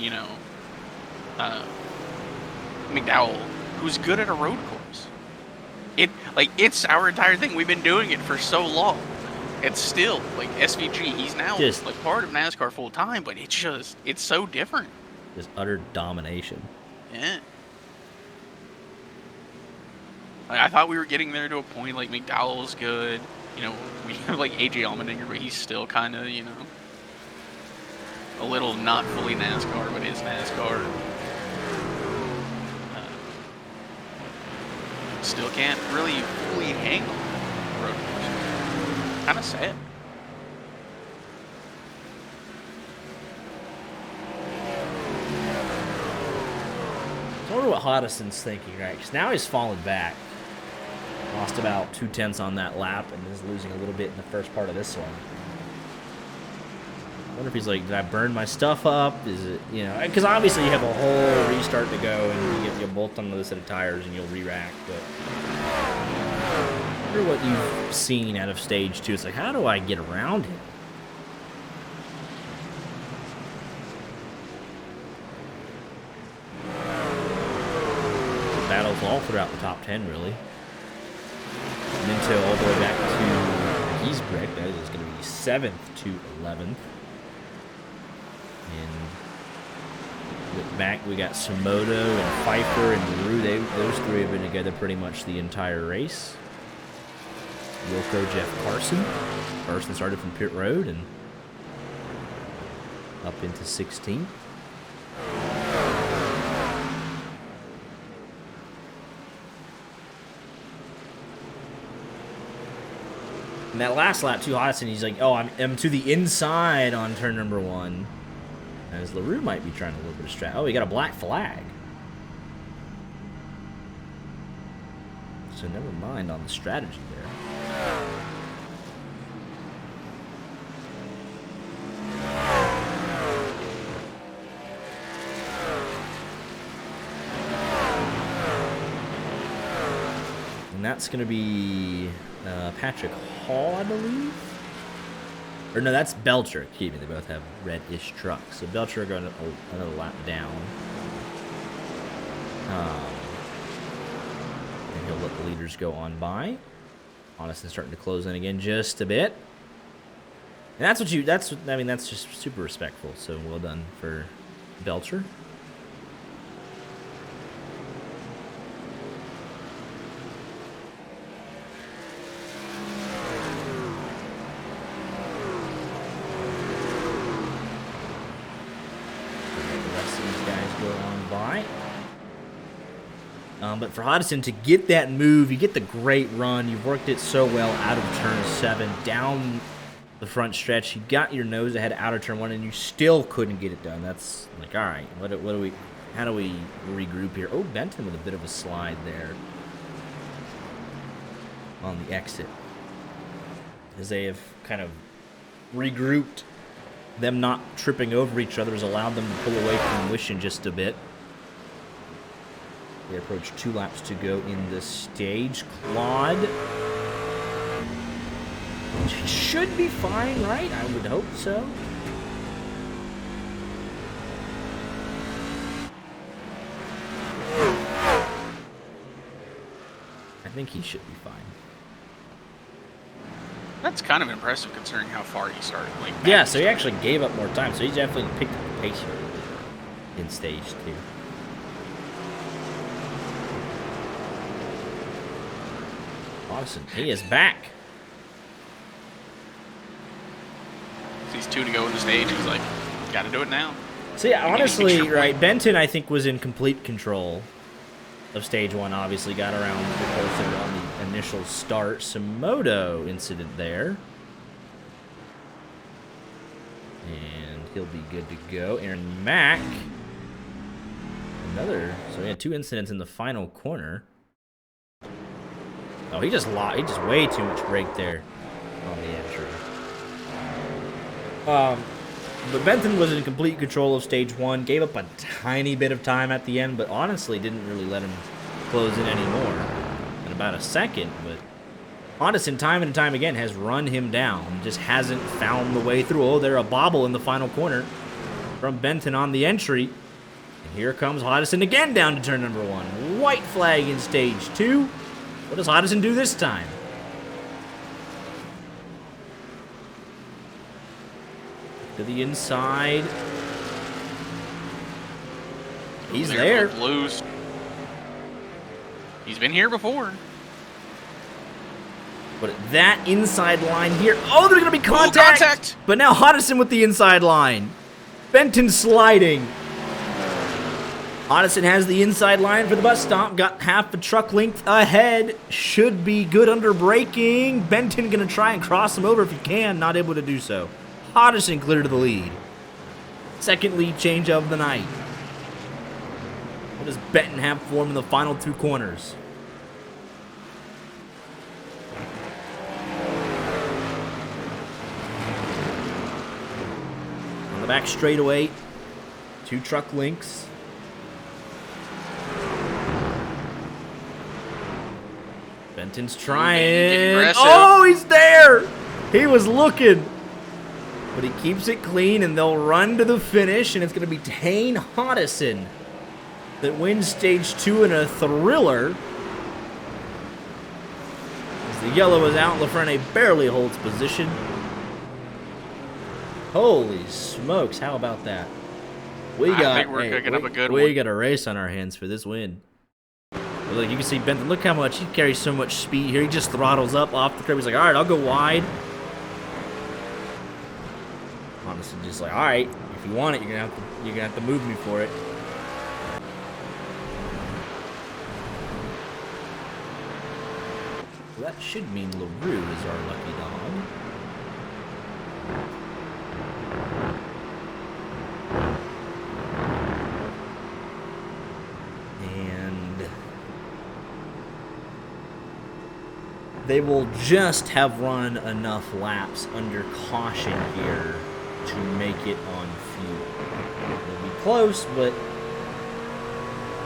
McDowell, who's good at a road course. It's our entire thing. We've been doing it for so long. It's still SVG. He's now part of NASCAR full time, but it's so different. Just utter domination. Yeah. I thought we were getting there to a point McDowell was good. We have AJ Allmendinger, but he's still kind of a little not fully NASCAR, but is NASCAR. Still can't really fully hang on the road course. Kind of sad. I wonder what Hodison's thinking, right? Because now he's fallen back. Lost about 2/10 on that lap and is losing a little bit in the first part of this one. I wonder if he's like, did I burn my stuff up? Is it, because obviously you have a whole restart to go and you bolt on another set of tires and you'll re-rack. But I wonder what you've seen out of stage 2. It's like, how do I get around him? Battles all throughout the top 10, really. And until all the way back to Heesbrecht, that is going to be 7th to 11th. And look back, we got Somoto and Pfeiffer and LaRue. Those 3 have been together pretty much the entire race. Wilco, Jeff Carson. Carson started from pit road and up into 16th. And that last lap, too, Hodison, he's like, oh, I'm to the inside on turn number 1. As LaRue might be trying a little bit of strat. Oh, he got a black flag. So never mind on the strategy there. And that's going to be Patrick Hall, I believe. Or no, that's Belcher. Excuse me, they both have red-ish trucks. So Belcher going another lap down. And he'll let the leaders go on by. Honison's starting to close in again just a bit. And that's just super respectful. So well done for Belcher. But for Hodgson to get that move, you get the great run. You've worked it so well out of turn 7, down the front stretch. You got your nose ahead out of turn 1, and you still couldn't get it done. That's like, all right, how do we regroup here? Oh, Benton with a bit of a slide there on the exit. As they have kind of regrouped, them not tripping over each other has allowed them to pull away from Wishing just a bit. They approach 2 laps to go in the stage. Claude should be fine, right? I would hope so. I think he should be fine. That's kind of impressive considering how far he started. Like, yeah, so he actually gave up more time. So he's definitely picked up the pace here in stage 2. Awesome. He is back. He's 2 to go in the stage. He's like, got to do it now. See, honestly, right, Benton, I think, was in complete control of stage 1. Obviously, got around the closer on the initial start. Some moto incident there. And he'll be good to go. Aaron Mack. So we had 2 incidents in the final corner. Oh, he just way too much brake there on the entry. But Benton was in complete control of stage 1, gave up a tiny bit of time at the end, but honestly didn't really let him close in anymore in about a second. But Hodgson, time and time again, has run him down, just hasn't found the way through. Oh, there's a bobble in the final corner from Benton on the entry. And here comes Hodgson again down to turn number 1. White flag in stage 2. What does Hodgson do this time? To the inside. He's there. Loose. He's been here before. But that inside line here. Oh, there's going to be contact. Ooh, contact. But now Hodgson with the inside line. Benton sliding. Hodgson has the inside line for the bus stop. Got half a truck length ahead. Should be good under braking. Benton going to try and cross him over if he can. Not able to do so. Hodgson clear to the lead. Second lead change of the night. What does Benton have for him in the final 2 corners? On the back straightaway. 2 truck links. Benton's trying. Oh, he's there! He was looking. But he keeps it clean, and they'll run to the finish, and it's going to be Tane Hodgson that wins stage 2 in a thriller. As the yellow is out, LaFrenne barely holds position. Holy smokes, how about that? I think we're cooking up a good one. We got a race on our hands for this win. Look, you can see Benton. Look how much he carries so much speed here. He just throttles up off the curb. He's like, all right, I'll go wide. Honestly, just like, all right, if you want it, you're gonna have to move me for it. So that should mean LaRue is our lucky dog. They will just have run enough laps under caution here to make it on fuel. It'll be close, but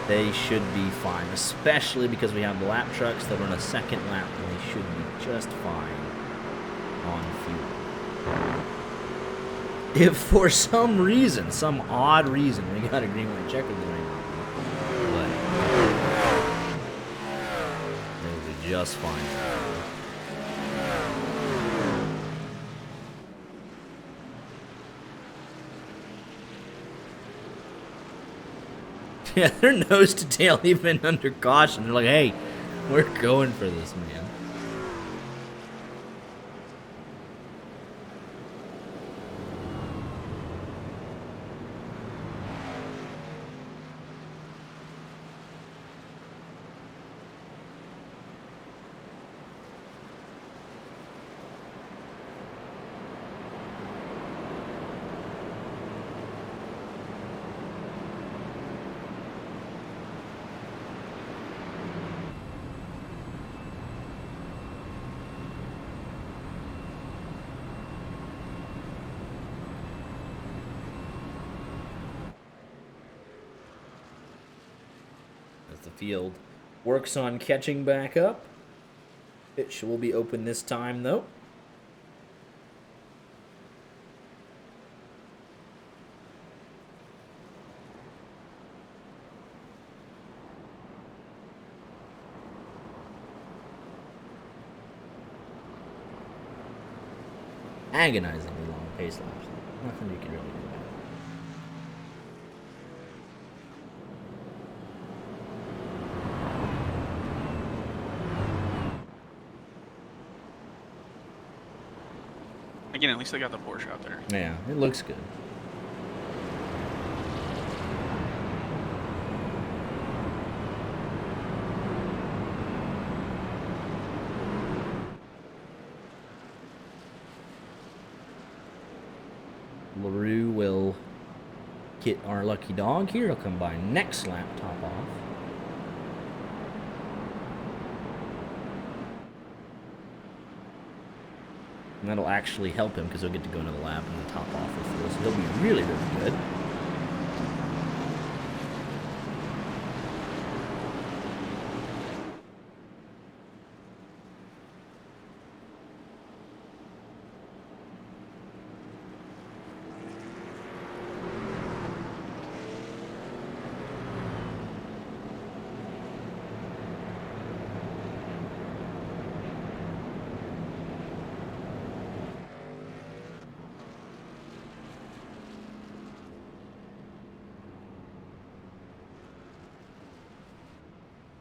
they should be fine, especially because we have the lap trucks that run a second lap, and they should be just fine on fuel. If for some reason, some odd reason, we got a green white checker going on, but they'll be just fine. Yeah, they're nose to tail even under caution. They're like, hey, we're going for this, man. The field works on catching back up. Pitch will be open this time, though. Agonizingly long pace laps. Nothing you can really do about it. Again, at least they got the Porsche out there. Yeah, it looks good. LaRue will get our lucky dog here. He'll come by next lap, top off. And that'll actually help him because he'll get to go another lap and the top off for fuel. So he'll be really, really good.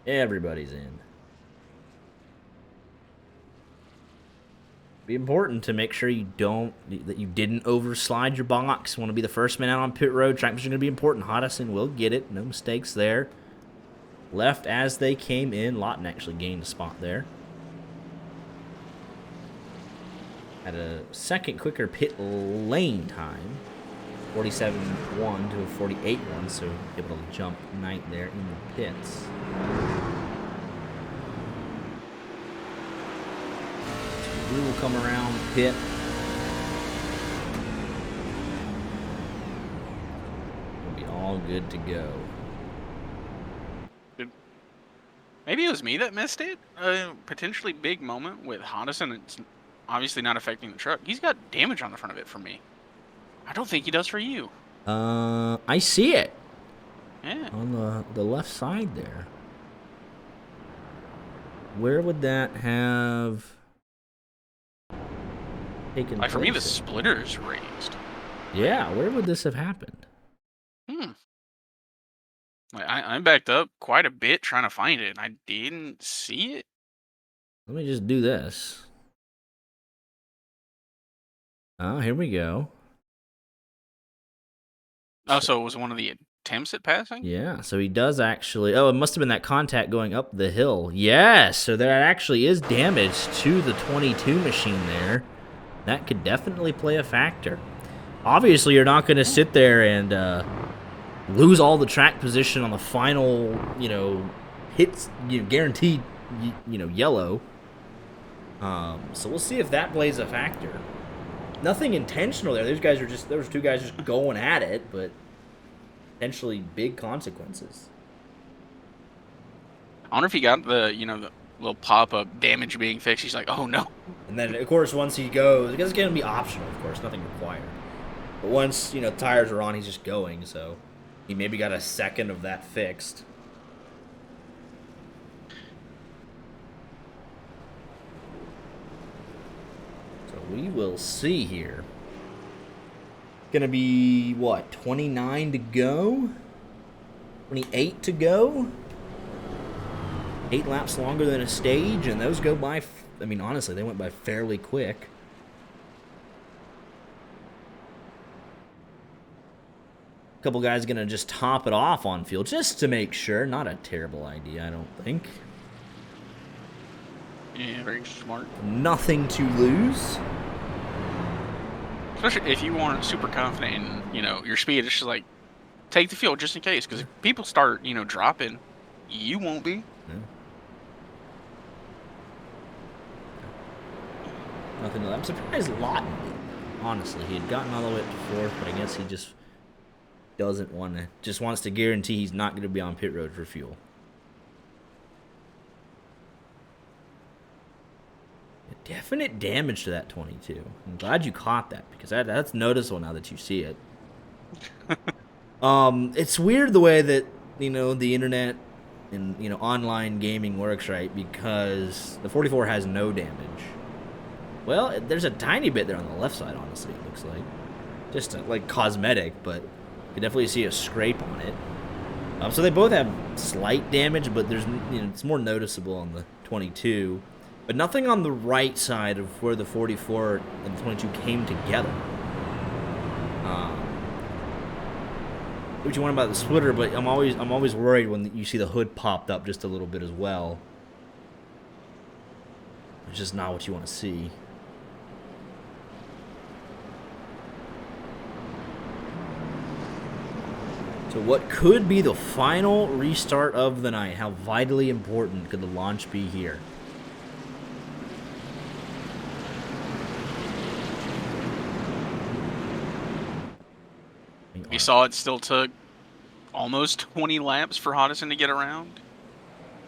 Everybody's in. Be important to make sure you didn't overslide your box. Want to be the first man out on pit road. Track position is going to be important. Hoddison will get it. No mistakes there. Left as they came in. Lawton actually gained a spot there. Had a second quicker pit lane time. 47.1 to a 48.1, so able to jump Knight there in the pits. So we will come around pit. We'll be all good to go. Maybe it was me that missed it. Potentially big moment with Hoddison. It's obviously not affecting the truck. He's got damage on the front of it for me. I don't think he does for you. I see it. Yeah. On the left side there. Where would that have taken place? For me, the splitter's raised. Yeah, where would this have happened? I backed up quite a bit trying to find it, and I didn't see it. Let me just do this. Oh, here we go. Oh, so it was one of the attempts at passing? Yeah, so he does actually... Oh, it must have been that contact going up the hill. Yes, so there actually is damage to the 22 machine there. That could definitely play a factor. Obviously, you're not going to sit there and lose all the track position on the final, hits, guaranteed, yellow. So we'll see if that plays a factor. Nothing intentional there. There was two guys just going at it, but potentially big consequences. I wonder if he got the, the little pop-up damage being fixed. He's like, oh no. And then, of course, once he goes, because it's going to be optional, of course, nothing required. But once, tires are on, he's just going, so he maybe got a second of that fixed. So we will see here. Going to be, what, 29 to go? 28 to go? 8 laps longer than a stage, and those go by, I mean, honestly, they went by fairly quick. A couple guys going to just top it off on field just to make sure. Not a terrible idea, I don't think. Yeah, very smart. Nothing to lose. Especially if you aren't super confident in, your speed. It's just like, take the field just in case. Because if people start, dropping, you won't be. Yeah. Nothing. I'm surprised Lawton did. Honestly, he had gotten all the way up to 4th, but I guess he just doesn't want to. Just wants to guarantee he's not going to be on pit road for fuel. Definite damage to that 22. I'm glad you caught that because that's noticeable now that you see it. It's weird the way that the internet and online gaming works, right? Because the 44 has no damage. Well, there's a tiny bit there on the left side. Honestly, it looks like just like cosmetic, but you can definitely see a scrape on it. So they both have slight damage, but there's it's more noticeable on the 22. But nothing on the right side of where the 44 and the 22 came together. What you want about the splitter, but I'm always worried when you see the hood popped up just a little bit as well. It's just not what you want to see. So what could be the final restart of the night? How vitally important could the launch be here? You saw it still took almost 20 laps for Hodgson to get around.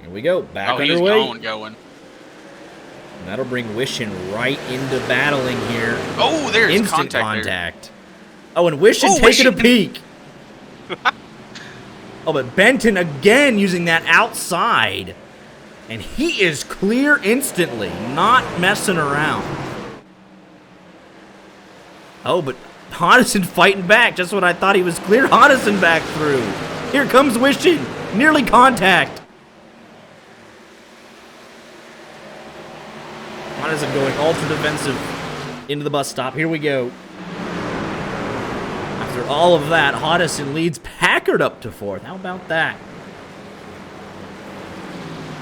Here we go, back underway. He's going. And that'll bring Wishin right into battling here. Oh, there's instant contact. Oh, and Wishin taking a peek. Oh, but Benton again using that outside. And he is clear instantly, not messing around. Oh, but Hodgson fighting back, just when I thought he was clear. Hodgson back through. Here comes Wishing, nearly contact. Hodgson going ultra defensive into the bus stop. Here we go. After all of that, Hodgson leads Packard up to 4th. How about that?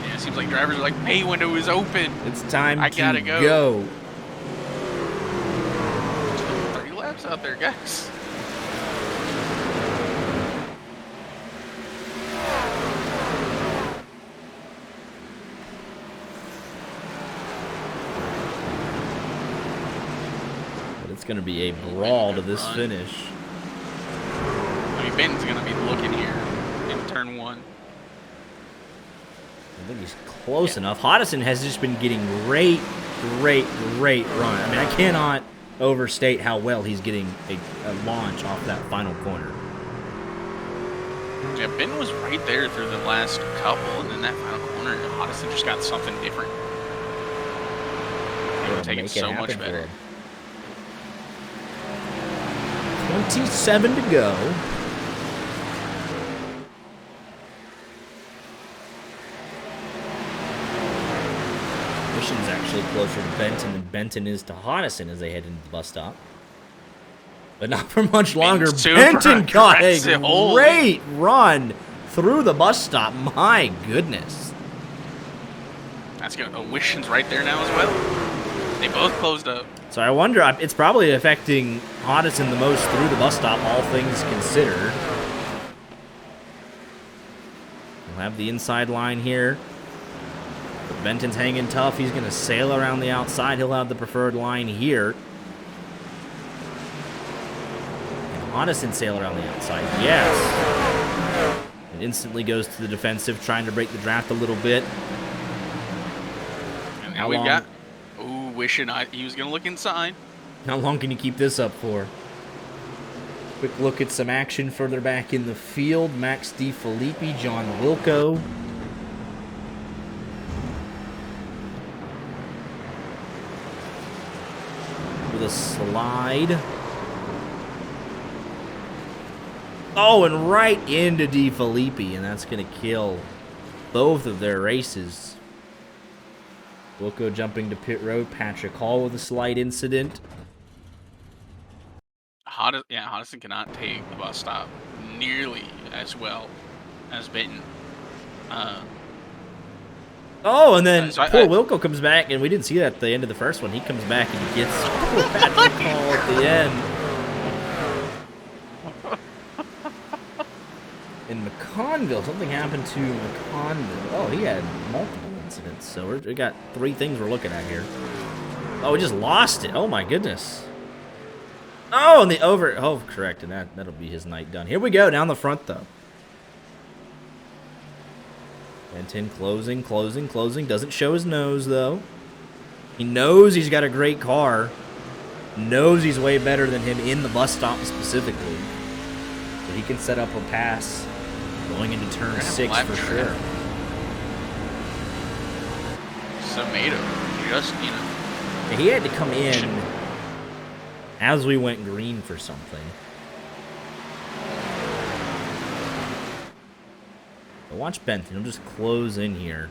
Yeah, it seems like drivers are like, pay window is open. It's time I gotta to go. go. Out there, guys. But it's going to be a brawl to this finish. I mean, Ben's going to be looking here in turn 1. I think he's close enough. Hodgson has just been getting great run. I mean, I cannot overstate how well he's getting a launch off that final corner. Yeah, Ben was right there through the last couple, and then that final corner, Hodgson just got something different. It would take it so much better. 27 to go. Mission's actually closer to Benton than Benton is to Hodgson as they head into the bus stop. But not for much longer. Benton got a great run through the bus stop. My goodness. That's good. Wishing's right there now as well. They both closed up. So I wonder, it's probably affecting Hodgson the most through the bus stop, all things considered. We'll have the inside line here. But Benton's hanging tough. He's going to sail around the outside. He'll have the preferred line here. And Hodgson sail around the outside. Yes. instantly goes to the defensive, trying to break the draft a little bit. And now we've got... Ooh, wishing he was going to look inside. How long can you keep this up for? Quick look at some action further back in the field. Max DeFilippi, John Wilco. With a slide. Oh, and right into DeFilippi, and that's going to kill both of their races. Wilco jumping to pit road. Patrick Hall with a slight incident. Hoddison cannot take the bus stop nearly as well as Benton. Oh, and then poor Wilco comes back, and we didn't see that at the end of the first one. He comes back and gets poor Patrick Hall at the end. In McConville, something happened to McConville. Oh, he had multiple incidents, so we got 3 things we're looking at here. Oh, we just lost it. Oh, my goodness. Oh, and the over... Oh, correct, and that'll be his night done. Here we go, down the front, though. Benton closing. Doesn't show his nose, though. He knows he's got a great car. Knows he's way better than him in the bus stop specifically. So he can set up a pass going into turn 6 for sure. Tomato, just, you know. Yeah, he had to come in as we went green for something. But watch Benton. He'll just close in here.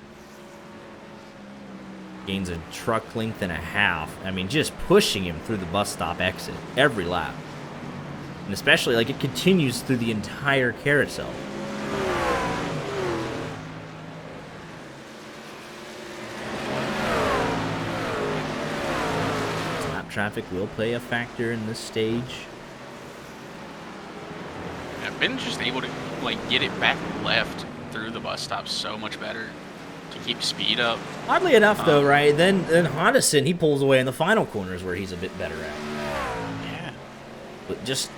Gains a truck length and a half. I mean, just pushing him through the bus stop exit every lap. And especially, like, it continues through the entire carousel. Traffic will play a factor in this stage. Yeah, Ben's just able to get it back left through the bus stop so much better to keep speed up. Oddly enough, though, right? Then Hoddison, he pulls away in the final corners where he's a bit better at. Yeah. But just,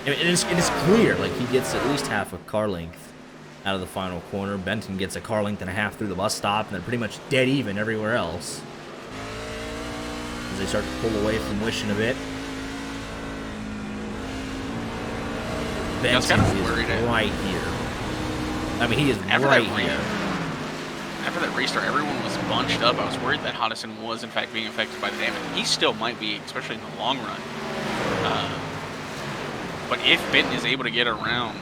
I mean, it is clear, like, he gets at least half a car length out of the final corner. Benton gets a car length and a half through the bus stop, and they're pretty much dead even everywhere else. As they start to pull away from Wishing a bit. Benton is right here. I mean, he is right here. After that restart, everyone was bunched up. I was worried that Hoddison was, in fact, being affected by the damage. He still might be, especially in the long run. But if Benton is able to get around,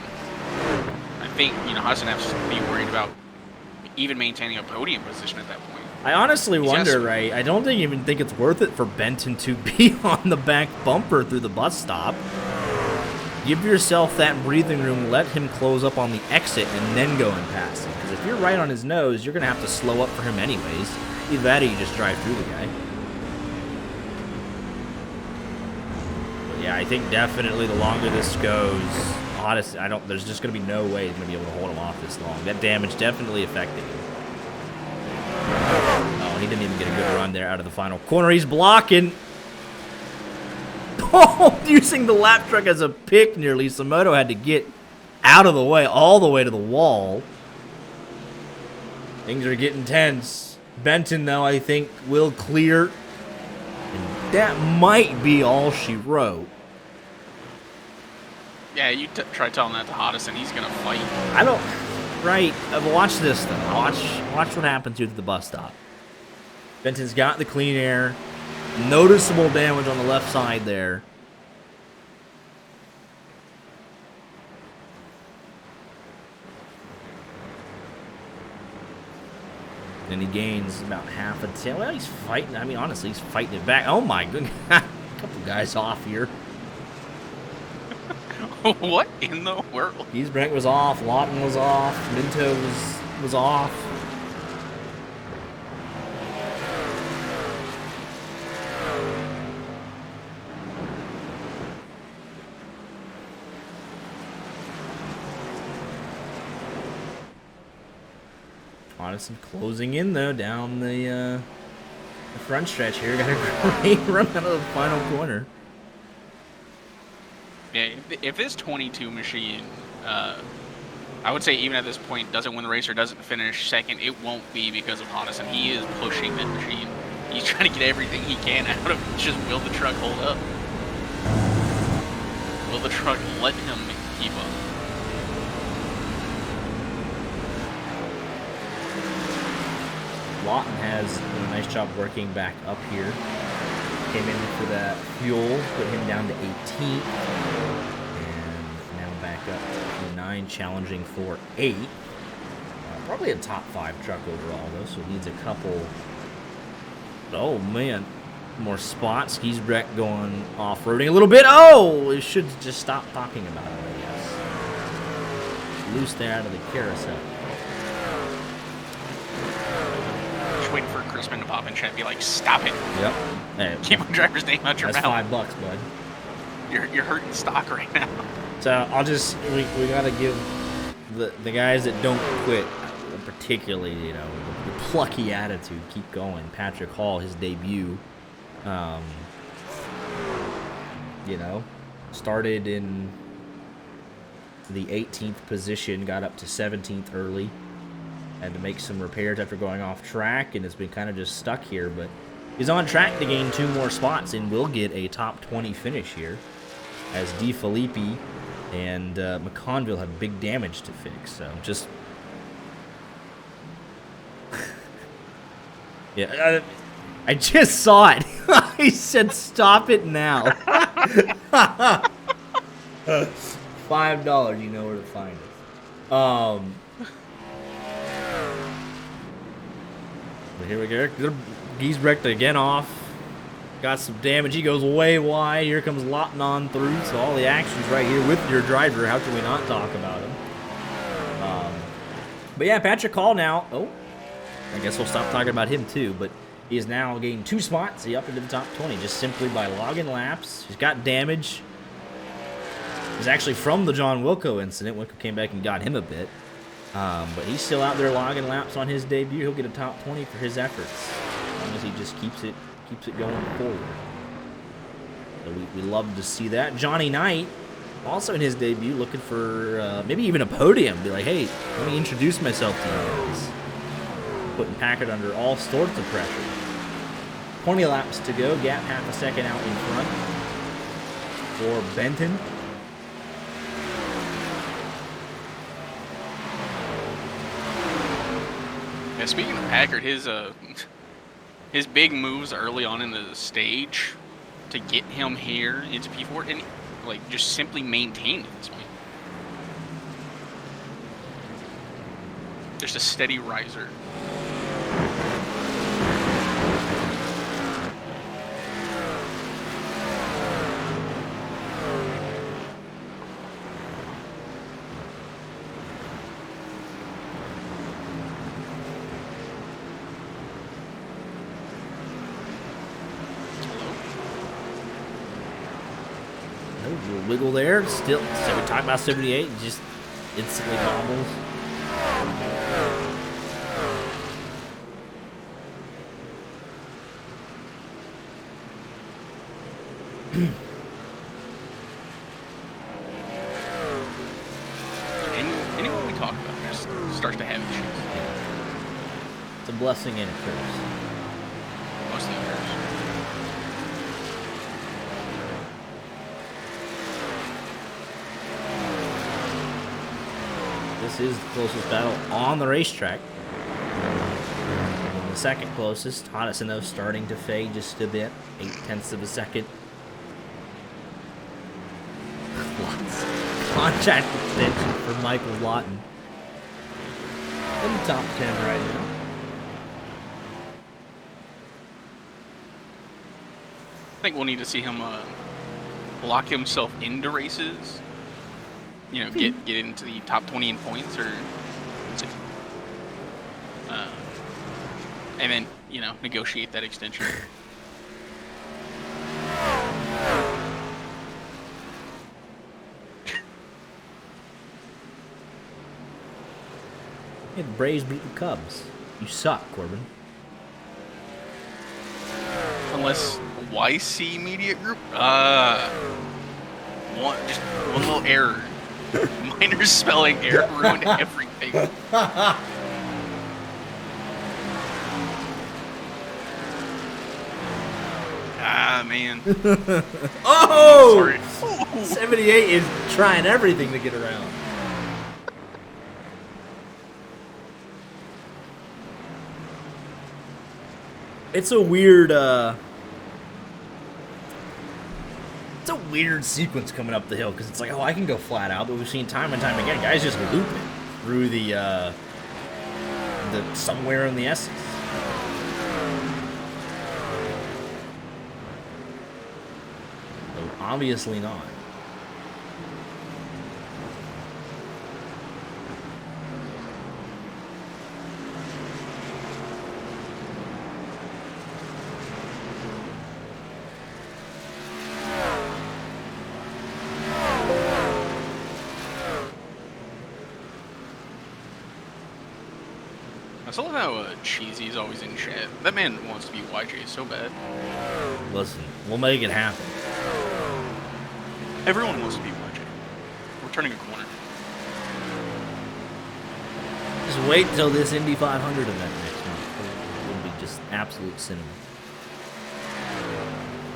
I think, Hoddison has to be worried about even maintaining a podium position at that point. I honestly wonder, right? I don't even think it's worth it for Benton to be on the back bumper through the bus stop. Give yourself that breathing room. Let him close up on the exit and then go and pass him. Because if you're right on his nose, you're going to have to slow up for him anyways. Either that or you just drive through the guy. But yeah, I think definitely the longer this goes, honestly, there's just going to be no way he's going to be able to hold him off this long. That damage definitely affected him. Oh, he didn't even get a good run there out of the final corner. He's blocking. Oh, using the lap truck as a pick nearly. Samoto had to get out of the way, all the way to the wall. Things are getting tense. Benton, though, I think, will clear. And that might be all she wrote. Yeah, you try telling that to Hoddison. He's going to fight. I don't... Right. Watch this, though. Watch what happens here at the bus stop. Benton's got the clean air. Noticeable damage on the left side there. And he gains about half a tail. Well, he's fighting. I mean, honestly, he's fighting it back. Oh, my goodness. A couple guys off here. What in the world? Giesbrecht was off. Lawton was off. Minto was off. Hoddison closing in, though, down the front stretch here. Got a great run out of the final corner. Yeah, if this 22 machine I would say even at this point, doesn't win the race or doesn't finish second, it won't be because of Hottison. He is pushing that machine. He's trying to get everything he can out of it. Just will the truck hold up? Will the truck let him keep up? Lawton has done a nice job working back up here. Came in for that fuel, put him down to 18th. And now back up to 9, challenging for 8. Probably a top 5 truck overall, though, so needs a couple. Oh, man. More spots. Giesbrecht going off-roading a little bit. Oh! It should just stop talking about it, I guess. Loose there out of the carousel. Waiting for Crispin to pop in chat and be like, stop it. Yep. Hey, keep my driver's name out your mouth. That's $5, bud. You're hurting stock right now. So I'll just we gotta give the guys that don't quit, particularly the plucky attitude, keep going. Patrick Hall, his debut, started in the 18th position, got up to 17th early. Had to make some repairs after going off track, and has been kind of just stuck here, but he's on track to gain 2 more spots and will get a top 20 finish here, as DeFilippi and McConville have big damage to fix. So just yeah, I just saw it. He said, "Stop it now." $5, you know where to find it. But here we go. Giesbrecht again off. Got some damage. He goes way wide. Here comes Lawton on through. So all the action's right here with your driver. How can we not talk about him? But yeah, Patrick Hall now. Oh, I guess we'll stop talking about him too. But he is now gained 2 spots. He up into the top 20 just simply by logging laps. He's got damage. It's actually from the John Wilco incident. Wilco came back and got him a bit. But he's still out there logging laps on his debut. He'll get a top 20 for his efforts, as long as he just keeps it going forward. So we love to see that. Johnny Knight, also in his debut, looking for maybe even a podium. Be like, hey, let me introduce myself to you guys. Putting Packard under all sorts of pressure. 20 laps to go. Gap half a second out in front for Benton. Yeah, speaking of Packard, his big moves early on in the stage to get him here into P4 and just simply maintain at this point. Just a steady riser. Little wiggle there. Still, so we talked about 78. Just instantly bobbles. Anyone we talk about just starts to have issues. It's a blessing and a curse. Mostly a curse. This is the closest battle on the racetrack. And the second closest, Hottison though starting to fade just a bit, 0.8 of a second. Contract extension for Michael Lawton. In the top 10 right now. I think we'll need to see him lock himself into races. Get into the top 20 in points, or and then negotiate that extension. The Braves beat the Cubs. You suck, Corbin. Unless YC Media Group, just one little error. Minor spelling error ruined everything. Ah, man. Oh! Sorry. 78 is trying everything to get around. It's a weird, sequence coming up the hill, because it's like, oh, I can go flat out, but we've seen time and time again, guys just loop it through the somewhere in the S's. So obviously not. I still love how Cheesy's always in chat. That man wants to be YJ so bad. Listen, we'll make it happen. Everyone wants to be YJ. We're turning a corner. Just wait until this Indy 500 event next month. It'll be just absolute cinema.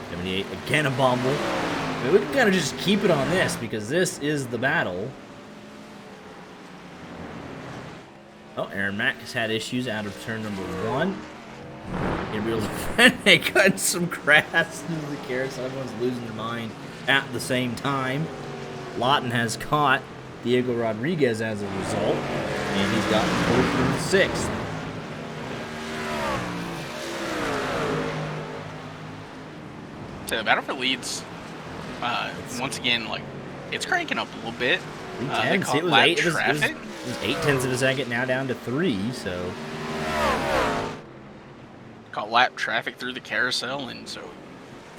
78, again a bumble. I mean, we can kind of just keep it on this, because this is the battle. Oh, Aaron Mack has had issues out of turn number 1. Gabriel's Vineyards cutting some grass into the carousel. Everyone's losing their mind at the same time. Lawton has caught Diego Rodriguez as a result, and he's gotten 4th and 6th. So the battle for leads, once again, like, it's cranking up a little bit. They caught lap traffic. It was 8/10 of a second, now down to 3, so. Caught lap traffic through the carousel, and so.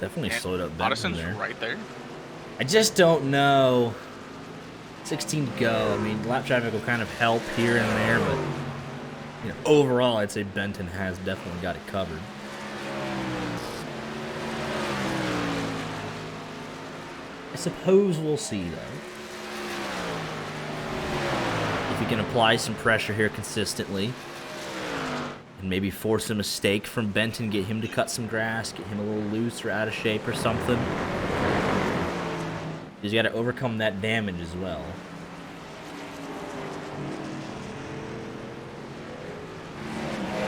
Definitely slowed up Benton there. Right there. I just don't know. 16 to go. I mean, lap traffic will kind of help here and there, but you know, overall, I'd say Benton has definitely got it covered. I suppose we'll see, though. If he can apply some pressure here consistently and maybe force a mistake from Benton, get him to cut some grass, get him a little loose or out of shape or something. He's got to overcome that damage as well.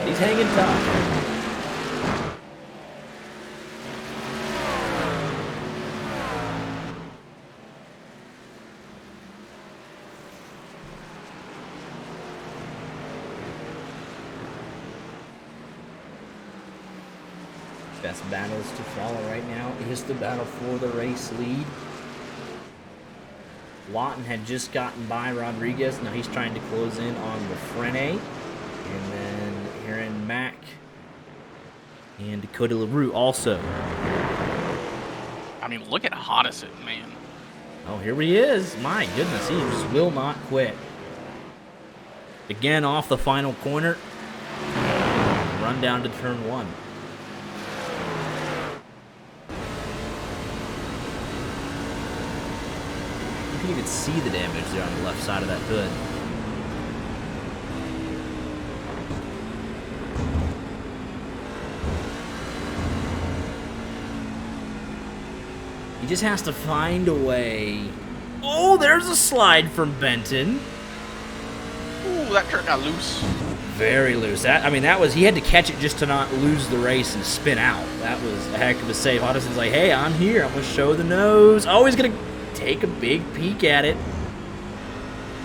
He's hanging tough. Best battles to follow right now is the battle for the race lead. Lawton had just gotten by Rodriguez. Now he's trying to close in on Lafrene. And then Aaron Mack and Dakota LaRue also. I mean, look at Hoddison, man. Oh, here he is. My goodness, he just will not quit. Again, off the final corner. Run down to turn 1. You can see the damage there on the left side of that hood. He just has to find a way. Oh, there's a slide from Benton. Ooh, that turn got loose. Very loose. That, I mean, that was, he had to catch it just to not lose the race and spin out. That was a heck of a save. Hoddison's like, hey, I'm here. I'm going to show the nose. Oh, he's going to take a big peek at it.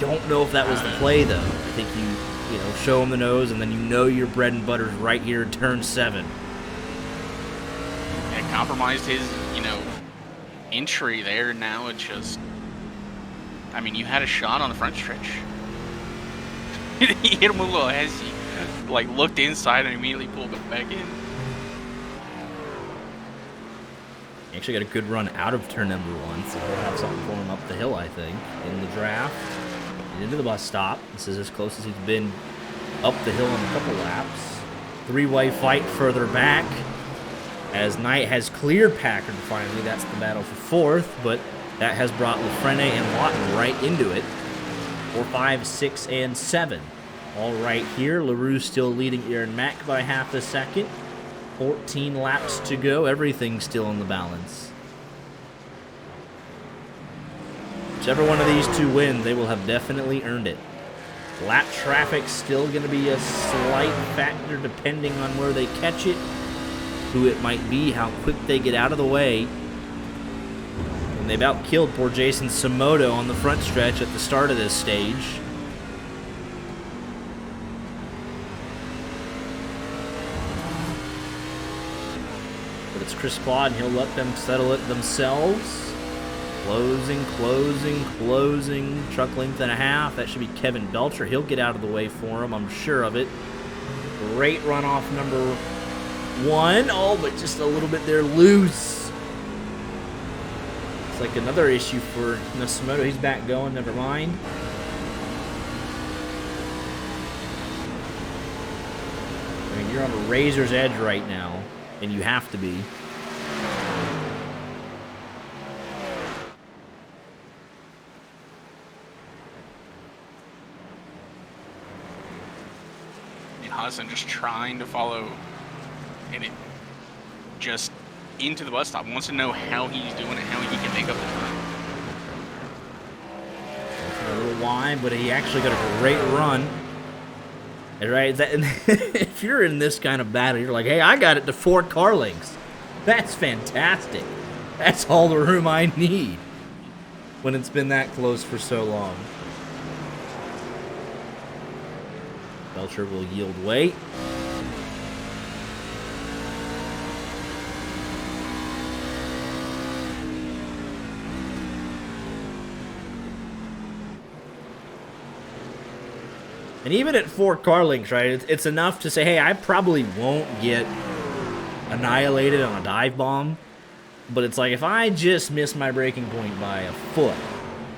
Don't know if that was the play, though. I think you know, show him the nose, and then you know your bread and butter's right here in turn 7. And compromised his, you know, entry there. Now it's just, I mean, you had a shot on the front stretch. He hit him a little as he, like, looked inside and immediately pulled it back in. He actually got a good run out of turn number 1, so we'll have something for him up the hill, I think, in the draft. And into the bus stop. This is as close as he's been up the hill in a couple laps. 3-way fight further back as Knight has cleared Packard finally. That's the battle for 4th, but That has brought Lafrene and Lawton right into it. 4, 5, 6, and 7. All right here. LaRue still leading Aaron Mack by half a second. 14 laps to go. Everything's still in the balance. Whichever one of these two wins, they will have definitely earned it. Lap traffic's still going to be a slight factor depending on where they catch it, who it might be, how quick they get out of the way. And they about killed poor Jason Samoto on the front stretch at the start of this stage. But it's Chris Claude, and he'll let them settle it themselves. Closing, closing, closing. Truck length and a half. That should be Kevin Belcher. He'll get out of the way for him, I'm sure of it. Great runoff number 1. Oh, but just a little bit there loose. It's like another issue for Nasumoto. He's back going, never mind. I mean, you're on a razor's edge right now, and you have to be. Hudson just trying to follow, and it just into the bus stop. Wants to know how he's doing it, how he can make up the time. A little wide, but he actually got a great run. Right? If you're in this kind of battle, you're like, hey, I got it to 4 car lengths. That's fantastic. That's all the room I need when it's been that close for so long. Belcher will yield weight. And even at 4 car lengths, right, it's enough to say, hey, I probably won't get annihilated on a dive bomb. But it's like, if I just miss my braking point by a foot,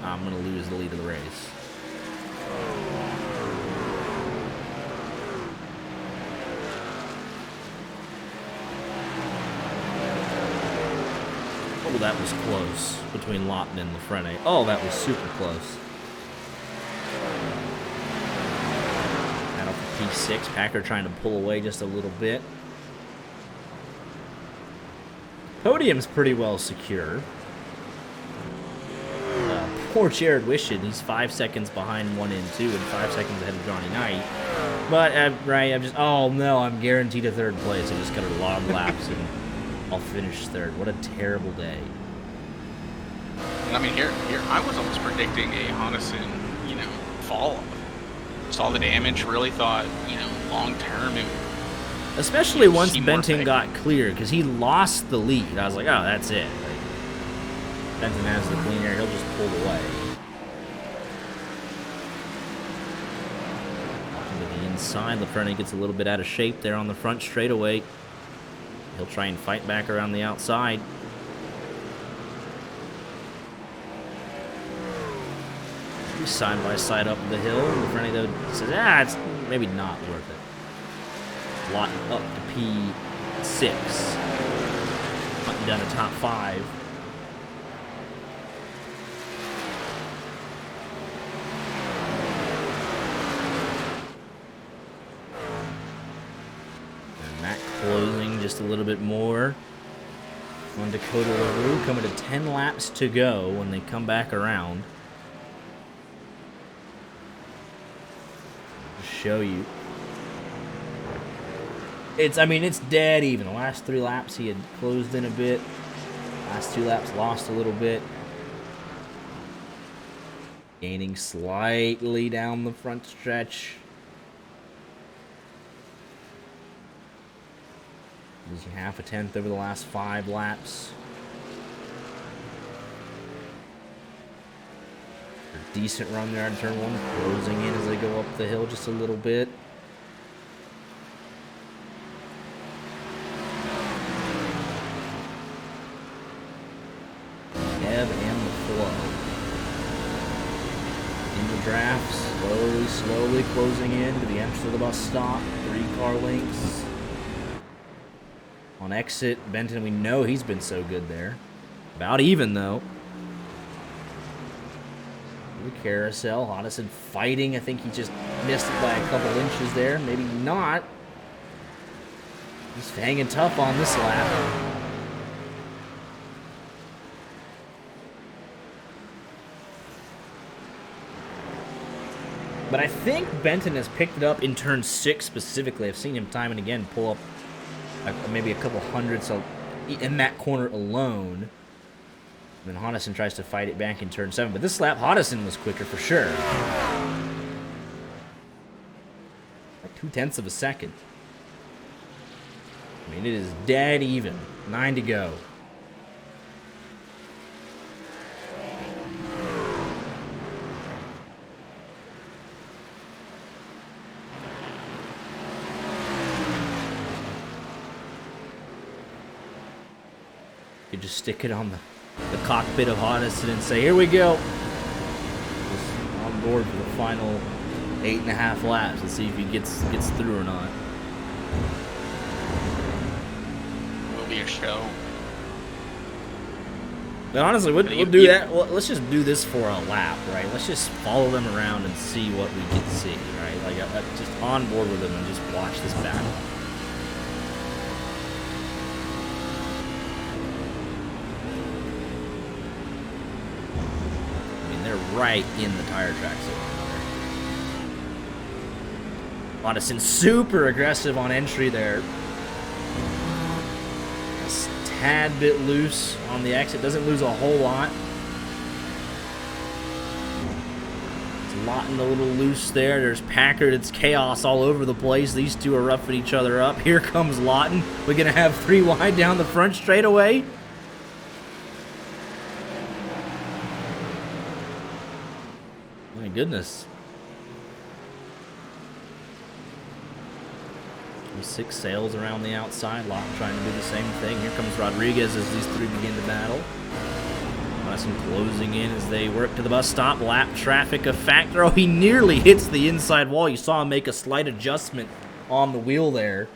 I'm going to lose the lead of the race. Oh, that was close between Lawton and Lafrene. Oh, that was super close. Out of the P6, Packer trying to pull away just a little bit. Podium's pretty well secure. Poor Jared Wishon, he's 5 seconds behind 1 and 2 and 5 seconds ahead of Johnny Knight. But, right, I'm just, oh no, I'm guaranteed a 3rd place. I just got a long laps and I'll finish 3rd. What a terrible day. I mean, here, I was almost predicting a Hodgson, fall. Saw the damage, really thought, long term it would. Especially once Benton got clear, because he lost the lead. I was like, oh, that's it. Like, Benton has the clean air, he'll just pull away. To the inside, Lafrene gets a little bit out of shape there on the front straightaway. He'll try and fight back around the outside. He's side by side up the hill. Lafrene though says, it's maybe not worth it. Lawton up to P6. Hunting down to top 5. And Matt closing just a little bit more on Dakota LaRue, coming to 10 laps to go when they come back around. Show you. It's dead even. The last 3 laps he had closed in a bit. Last 2 laps lost a little bit. Gaining slightly down the front stretch. Losing half a tenth over the last 5 laps. Decent run there on turn 1, closing in as they go up the hill just a little bit. Ebb and the flow. In the draft, slowly closing in to the entrance of the bus stop. 3 car lengths. On exit, Benton, we know he's been so good there. About even though. The carousel. Hoddison fighting. I think he just missed it by a couple inches there. Maybe not. He's hanging tough on this lap. But I think Benton has picked it up in turn 6 specifically. I've seen him time and again pull up maybe a couple hundredths in that corner alone. And then Hoddison tries to fight it back in turn 7. But this lap, Hoddison was quicker for sure. Like 0.2 of a second. I mean, it is dead even. 9 to go. You could just stick it on the cockpit of Hoddison and say, here we go. Just on board for the final 8.5 laps. Let's see if he gets through or not. Will be a show. But honestly, we'll do that. Well, let's just do this for a lap, right? Let's just follow them around and see what we can see, right? Like, just on board with them and just watch this battle. Right in the tire tracks. Hoddison super aggressive on entry there. Just a tad bit loose on the exit. Doesn't lose a whole lot. It's Lawton a little loose there. There's Packard. It's chaos all over the place. These two are roughing each other up. Here comes Lawton. We're going to have 3 wide down the front straightaway. My goodness. 6 sails around the outside. Lawton trying to do the same thing. Here comes Rodriguez as these 3 begin to battle. Hoddison closing in as they work to the bus stop. Lap traffic a factor. Oh, he nearly hits the inside wall. You saw him make a slight adjustment on the wheel there.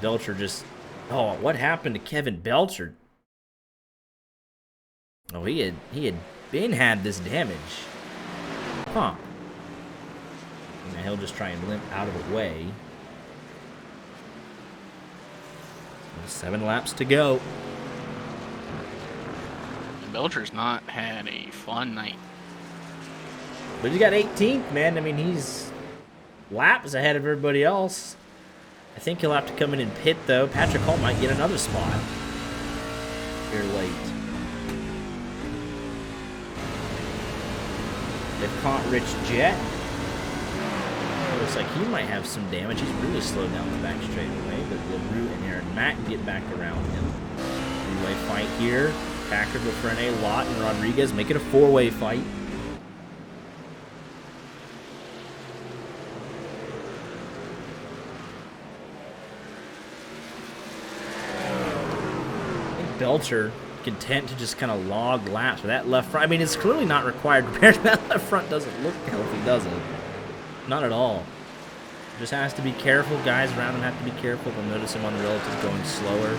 Belcher just... Oh, what happened to Kevin Belcher? Oh, he had had this damage. Huh. And he'll just try and limp out of the way. 7 laps to go. Belcher's not had a fun night. But he got 18th, man. I mean, he's laps ahead of everybody else. I think he'll have to come in and pit, though. Patrick Hall might get another spot here late. They've caught Rich Jet. Looks like he might have some damage. He's really slowed down the back straightaway, but LaRue and Aaron Mack get back around him. 3-way fight here. Packard, Lafrene, Lott, and Rodriguez make it a 4-way fight. I think Belcher content to just kind of log laps with that left front. I mean, it's clearly not required compared to that left front. Doesn't look healthy, does it? Not at all. Just has to be careful. Guys around him have to be careful. They'll notice him on the relatives going slower.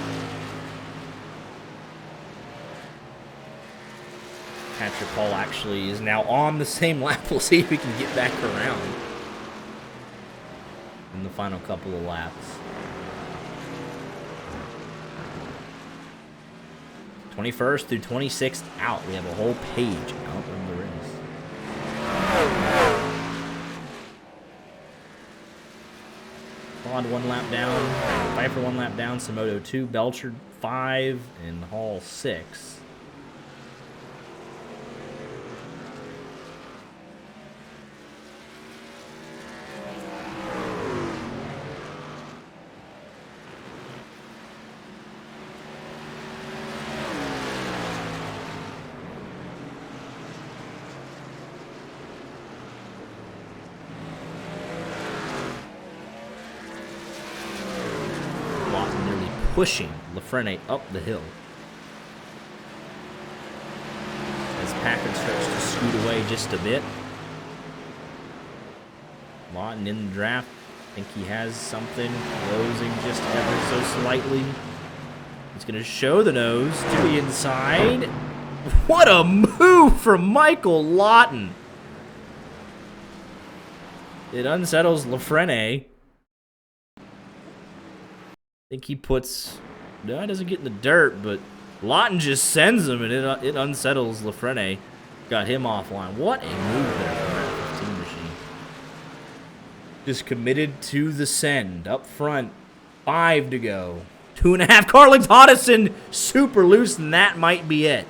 Patrick Hall actually is now on the same lap. We'll see if we can get back around in the final couple of laps. 21st through 26th out. We have a whole page out in the race. Claude 1 lap down. Pfeiffer 1 lap down. Samoto 2. Belcher 5. And Hall 6. Pushing Lafrene up the hill. As Packard starts to scoot away just a bit. Lawton in the draft. I think he has something. Closing just ever so slightly. He's going to show the nose to the inside. What a move move from Michael Lawton. It unsettles Lafrene. I think he puts... No, he doesn't get in the dirt, but Lawton just sends him, and it unsettles Lafrene. Got him offline. What a move there from that 15 machine. Just committed to the send. Up front, 5 to go. 2.5. Carling's Hodison super loose, and that might be it.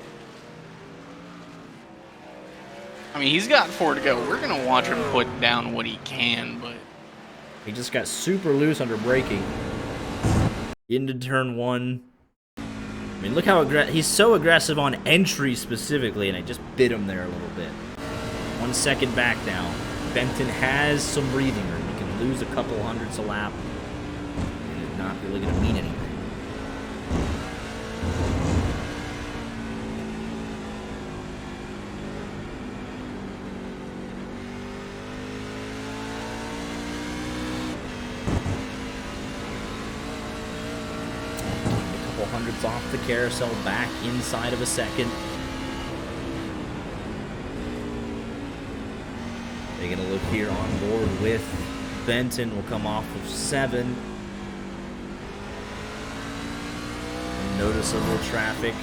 I mean, he's got 4 to go. We're going to watch him put down what he can, but... He just got super loose under braking. Into turn 1. I mean, look how he's so aggressive on entry specifically, and I just bit him there a little bit. 1 second back now. Benton has some breathing room. He can lose a couple hundredths a lap. And it's not really going to mean anything. Hundreds off the carousel, back inside of a second. Taking a look here on board with Benton. Will come off of 7. Noticeable traffic.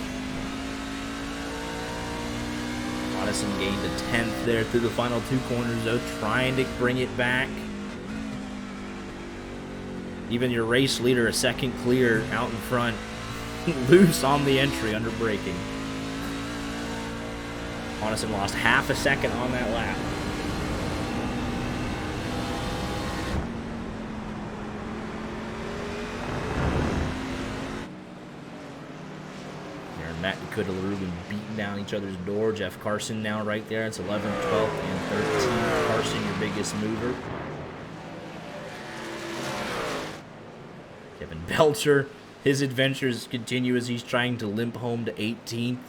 Hodison gained a 10th there through the final 2 corners, though, trying to bring it back. Even your race leader, a second clear out in front. Loose on the entry under braking. Hodison lost half a second on that lap. Aaron Matt, Dakota LaRue been beating down each other's door. Jeff Carson now right there. It's 11, 12, and 13. Carson, your biggest mover. Kevin Belcher. His adventures continue as he's trying to limp home to 18th.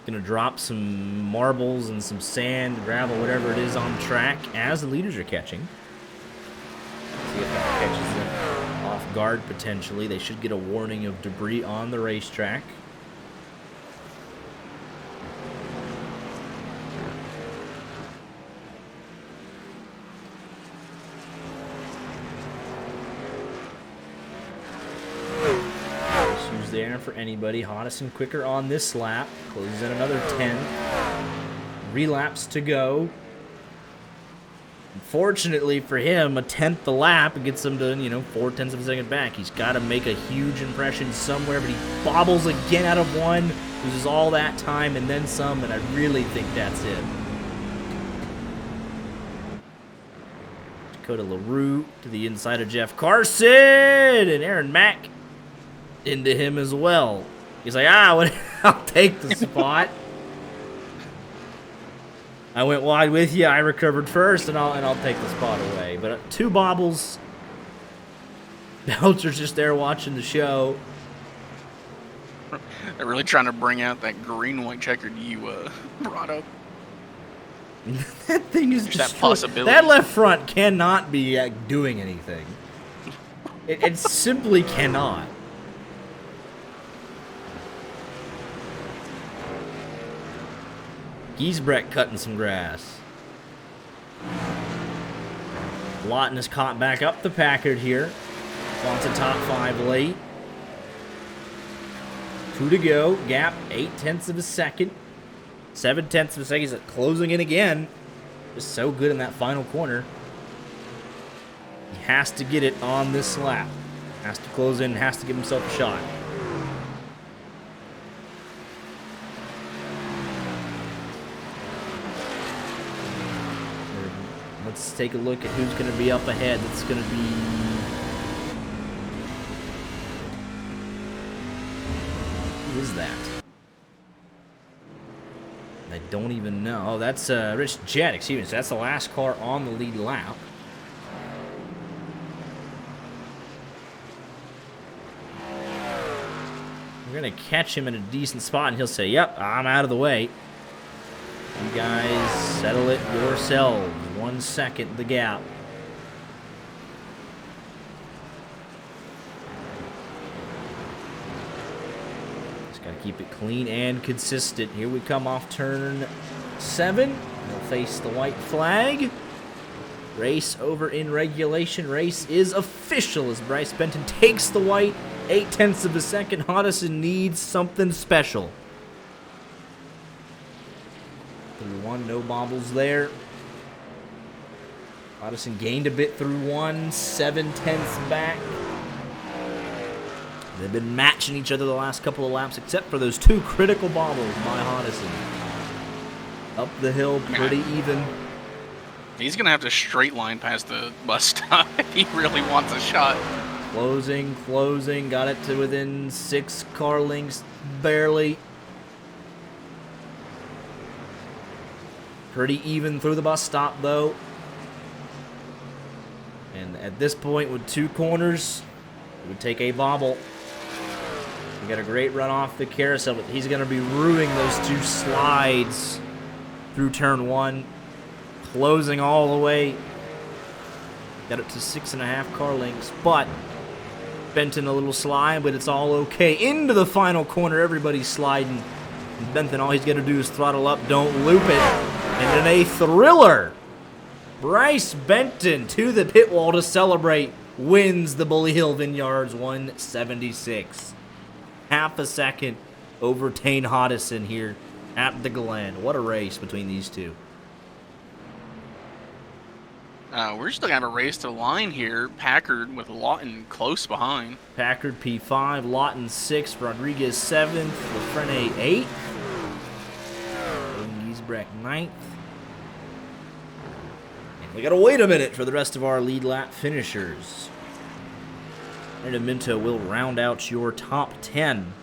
Gonna drop some marbles and some sand, gravel, whatever it is on track as the leaders are catching. See if that catches them off guard potentially. They should get a warning of debris on the racetrack. There for anybody. Hodison quicker on this lap. Closes in another 10. Relapse to go. Unfortunately for him, a 10th a lap gets him to, 0.4 of a second back. He's got to make a huge impression somewhere, but he bobbles again out of 1. Loses all that time and then some, and I really think that's it. Dakota LaRue to the inside of Jeff Carson, and Aaron Mack into him as well. He's like, I'll take the spot. I went wide with you. I recovered first, and I'll take the spot away. But 2 bobbles. Belcher's just there watching the show. They're really trying to bring out that green-white checkered you brought up. That thing is just that possibility. That left front cannot be doing anything. It simply cannot. Giesbrecht cutting some grass. Lawton is caught back up the Packard here. Wants a top 5 late. 2 to go. Gap 0.8 of a second. 0.7 of a second. He's closing in again. Just so good in that final corner. He has to get it on this lap. Has to close in. Has to give himself a shot. Let's take a look at who's going to be up ahead. That's going to be... Who is that? I don't even know. Oh, that's Rich Jett, excuse me. So that's the last car on the lead lap. We're going to catch him in a decent spot, and he'll say, yep, I'm out of the way. You guys settle it yourselves. 1 second, the gap. Just got to keep it clean and consistent. Here we come off turn 7. We'll face the white flag. Race over in regulation. Race is official as Bryce Benton takes the white. 0.8 of a second. Hodison needs something special. Through 1, no bobbles there. Hodison gained a bit through 1, 0.7 back. They've been matching each other the last couple of laps, except for those 2 critical bobbles by Hodison. Up the hill, pretty even. He's going to have to straight line past the bus stop if he really wants a shot. Closing, got it to within 6 car lengths, barely. Pretty even through the bus stop, though. And at this point, with 2 corners, it would take a bobble. We got a great run off the carousel, but he's going to be ruining those 2 slides through turn 1. Closing all the way. Got it to 6.5 car lengths, but Benton a little slide, but it's all okay. Into the final corner, everybody's sliding. And Benton, all he's got to do is throttle up, don't loop it. And in a thriller, Bryce Benton to the pit wall to celebrate, wins the Bully Hill Vineyards 176. Half a second over Tane Hodison here at the Glen. What a race between these 2. We're still going to have a race to the line here. Packard with Lawton close behind. Packard P5, Lawton 6th, Rodriguez 7th, Lafrene 8th, Giesbrecht 9th. And we got to wait a minute for the rest of our lead lap finishers. And Minto will round out your top 10.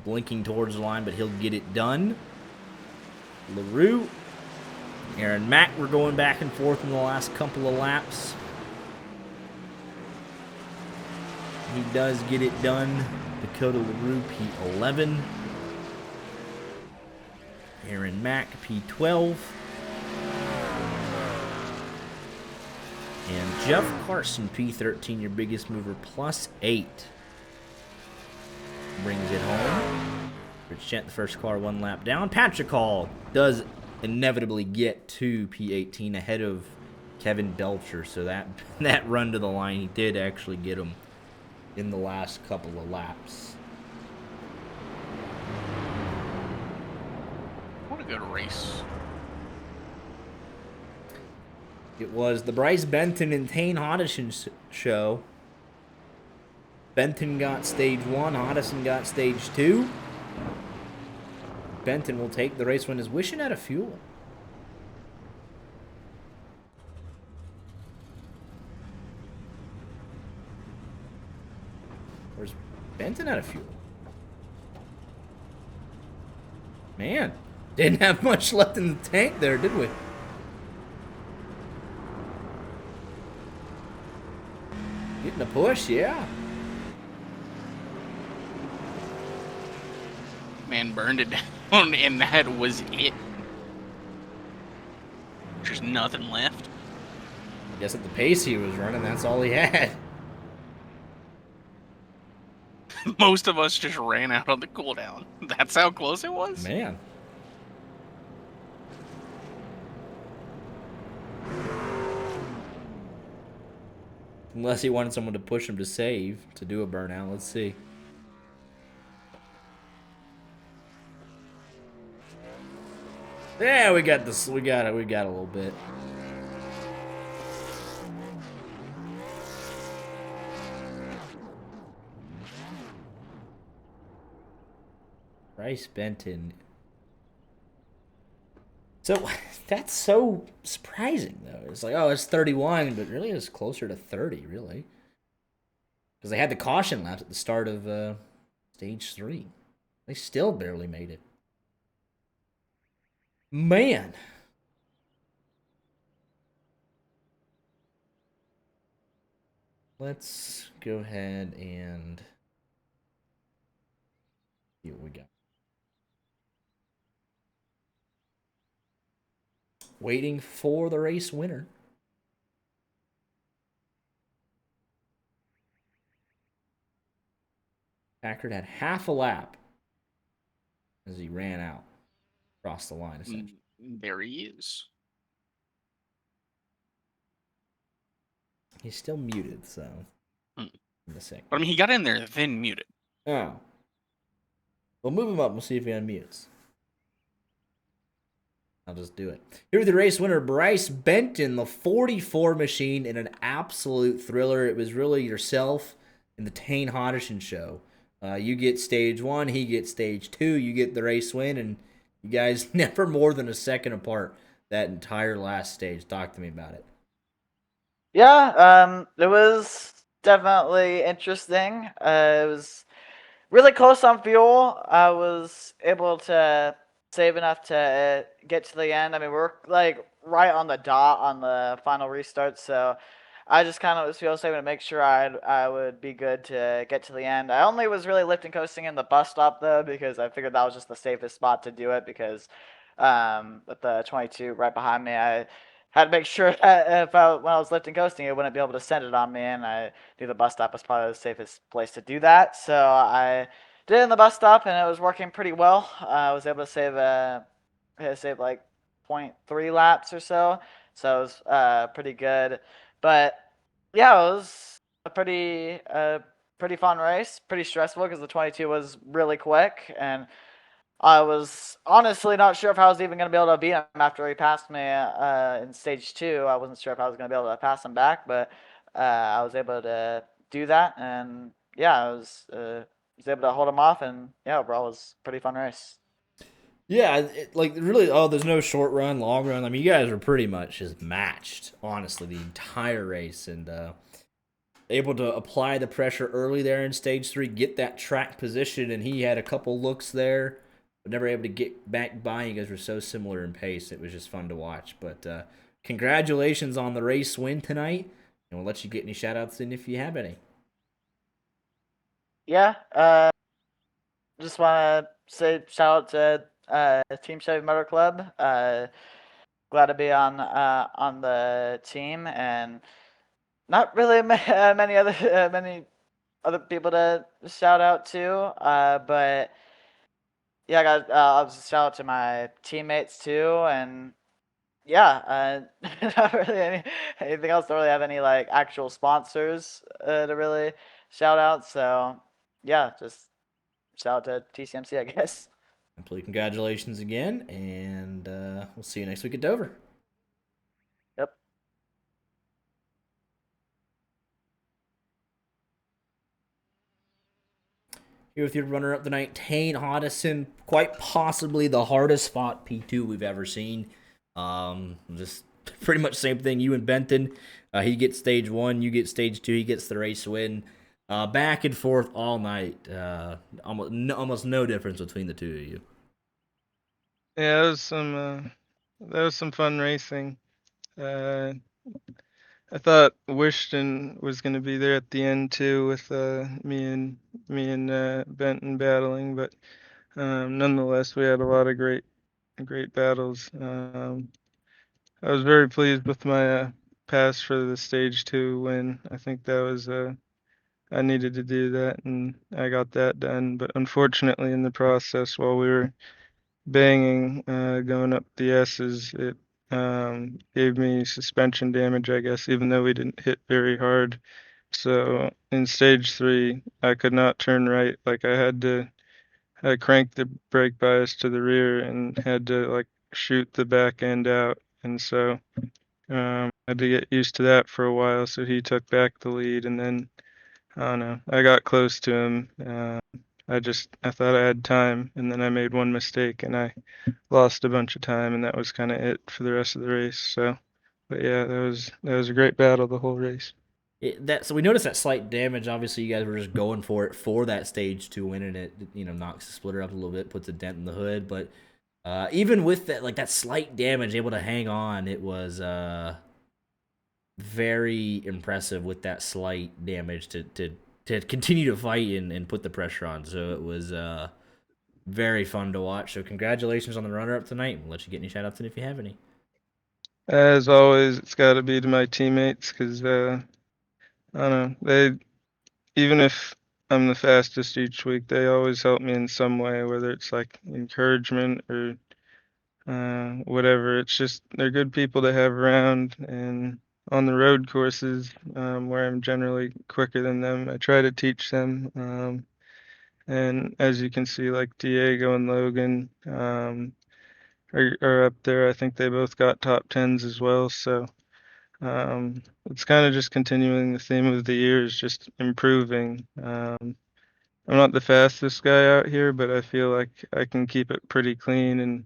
Blinking towards the line, but he'll get it done. LaRue, Aaron Mack were going back and forth in the last couple of laps. He does get it done. Dakota LaRue, P11. Aaron Mack, P12. And Jeff Carson, P13, your biggest mover, +8. Brings it home. Rich Chant, the first car, 1 lap down. Patrick Hall does inevitably get to P18 ahead of Kevin Belcher. So that run to the line, he did actually get him in the last couple of laps. What a good race. It was the Bryce Benton and Tane Hodison show. Benton got stage 1, Hodison got stage 2. Benton will take the race win. Is wishing out of fuel. Where's Benton out of fuel? Man, didn't have much left in the tank there, did we? Getting a push, yeah. Man burned it down, and that was it. There's nothing left. I guess at the pace he was running, that's all he had. Most of us just ran out on the cooldown. That's how close it was? Man. Unless he wanted someone to push him to save, to do a burnout. Let's see. Yeah, we got this. We got it. We got a little bit. Bryce Benton. So that's so surprising, though. It's like, oh, it's 31, but really it's closer to 30, really. Because they had the caution laps at the start of stage 3. They still barely made it. Man. Let's go ahead and see what we got. Waiting for the race winner. Packard had half a lap as he ran out across the line, Mm, essentially. there he is. He's still muted, so Mm. in a second. But I mean, he got in there, then muted. Oh. We'll move him up. We'll see if he unmutes. I'll just do it. Here with the race winner, Bryce Benton, the 44 machine in an absolute thriller. It was really yourself and the Tane Hodgson show. You get stage one, he gets stage two. You get the race win, and you guys never more than a second apart that entire last stage. Talk to me about it. Yeah, it was definitely interesting. It was really close on fuel. I was able to save enough to get to the end. I mean, we're like right on the dot on the final restart, so I just kind of was fuel saving to make sure I would be good to get to the end. I only was really lifting coasting in the bus stop though because I figured that was just the safest spot to do it because with the 22 right behind me, I had to make sure that when I was lifting coasting, it wouldn't be able to send it on me, and I knew the bus stop was probably the safest place to do that. So I did it in the bus stop, and it was working pretty well. I was able to save like 0.3 laps or so, so it was pretty good. But yeah, it was a pretty fun race, pretty stressful because the 22 was really quick, and I was honestly not sure if I was even going to be able to beat him after he passed me in stage two. I wasn't sure if I was going to be able to pass him back, but I was able to do that, and yeah, I was able to hold him off, and yeah, overall it was a pretty fun race. Yeah, like really. Oh, there's no short run, long run. I mean, you guys were pretty much just matched, honestly, the entire race, and able to apply the pressure early there in stage three, get that track position, and he had a couple looks there, but never able to get back by. You guys were so similar in pace; it was just fun to watch. But congratulations on the race win tonight, and we'll let you get any shout outs in if you have any. Yeah, just want to say shout out to Team Chevy Motor Club. Glad to be on the team, and not really many other people to shout out to. But yeah, I got I'll just shout out to my teammates too, and yeah, not really anything else. Don't really have any like actual sponsors to really shout out. So yeah, just shout out to TCMC, I guess. Absolutely, congratulations again, and we'll see you next week at Dover. Yep. Here with your runner-up tonight, Tane Hodgson, quite possibly the hardest fought P2 we've ever seen. Just pretty much same thing. You and Benton, he gets stage one, you get stage two, he gets the race win. Back and forth all night. Almost no difference between the two of you. Yeah, that was some fun racing. Uh, I thought Wishton was going to be there at the end too, with me and Benton battling, but nonetheless, we had a lot of great battles. I was very pleased with my pass for the stage two win. I think that was I needed to do that, and I got that done. But unfortunately, in the process, while we were banging going up the S's, it gave me suspension damage, I guess, even though we didn't hit very hard. So in stage three, I could not turn right. Like I cranked the brake bias to the rear and had to like shoot the back end out. And so I had to get used to that for a while. So he took back the lead, and then I don't know. I got close to him. I thought I had time, and then I made one mistake, and I lost a bunch of time, and that was kind of it for the rest of the race. So, but yeah, that was a great battle the whole race. So we noticed that slight damage. Obviously, you guys were just going for it for that stage two win, and it knocks the splitter up a little bit, puts a dent in the hood. But even with that, like that slight damage, able to hang on, it was very impressive with that slight damage to continue to fight and put the pressure on. So it was very fun to watch. So congratulations on the runner up tonight. We'll let you get any shout outs in if you have any. As always, it's got to be to my teammates because I don't know, they even if I'm the fastest each week. They always help me in some way, whether it's like encouragement or whatever. It's just they're good people to have around, and on the road courses where I'm generally quicker than them, I try to teach them. And as you can see, like Diego and Logan are up there. I think they both got top tens as well. So it's kind of just continuing the theme of the year is just improving. I'm not the fastest guy out here, but I feel like I can keep it pretty clean, and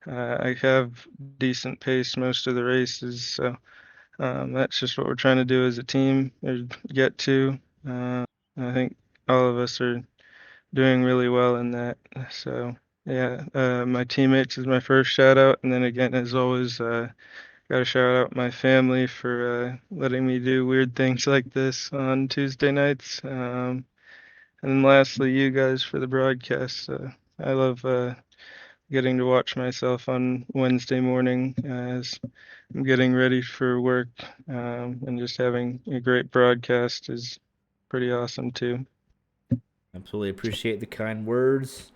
I have decent pace most of the races. So that's just what we're trying to do as a team or get to. I think all of us are doing really well in that. So yeah, my teammates is my first shout out, and then again, as always, got to shout out my family for letting me do weird things like this on Tuesday nights. And then lastly, you guys for the broadcast. I love getting to watch myself on Wednesday morning as I'm getting ready for work, and just having a great broadcast is pretty awesome too. Absolutely appreciate the kind words.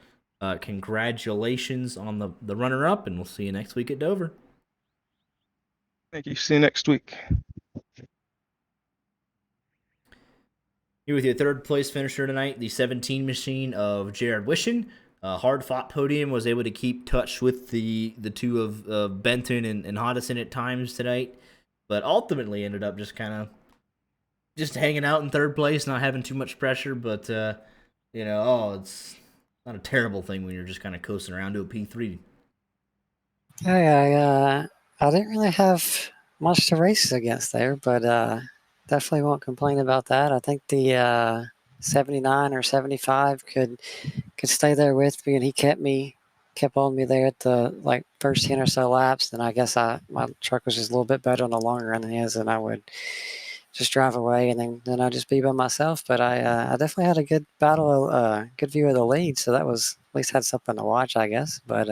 Congratulations on the runner up, and we'll see you next week at Dover. Thank you. See you next week. Here with your third place finisher tonight, the 17 machine of Jared Wishon. Hard fought podium, was able to keep touch with the two of Benton and Hodison at times tonight, but ultimately ended up just kind of just hanging out in third place, not having too much pressure. But it's not a terrible thing when you're just kind of coasting around to a P3. I didn't really have much to race against there, but definitely won't complain about that. I think the 79 or 75 could stay there with me, and he kept on me there at the first 10 or so laps. Then I guess my truck was just a little bit better on the long run than his, and I would just drive away, and then I'd just be by myself. But I definitely had a good battle, good view of the lead, so that was at least had something to watch, I guess. But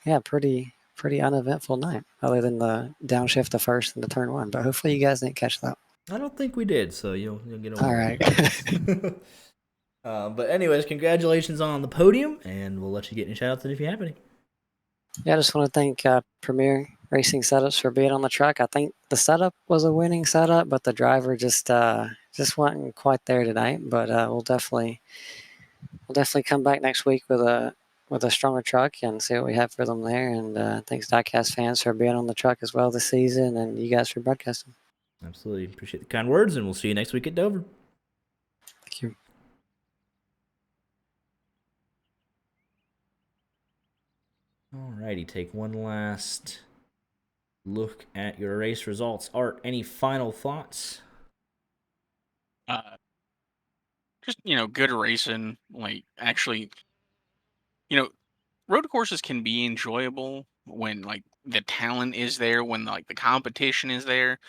yeah, pretty uneventful night, other than the downshift the first and the turn one. But hopefully you guys didn't catch that. I don't think we did, so you'll get over All right. it. But anyways, congratulations on the podium, and we'll let you get any shout outs if you have any. Yeah, I just want to thank Premier Racing Setups for being on the track. I think the setup was a winning setup, but the driver just wasn't quite there tonight. But we'll definitely come back next week with a stronger truck and see what we have for them there. And thanks Diecast fans for being on the truck as well this season, and you guys for broadcasting. Absolutely appreciate the kind words, and we'll see you next week at Dover. Thank you. Alrighty, take one last look at your race results. Art, any final thoughts? Just good racing. Like actually, road courses can be enjoyable when the talent is there, when the competition is there.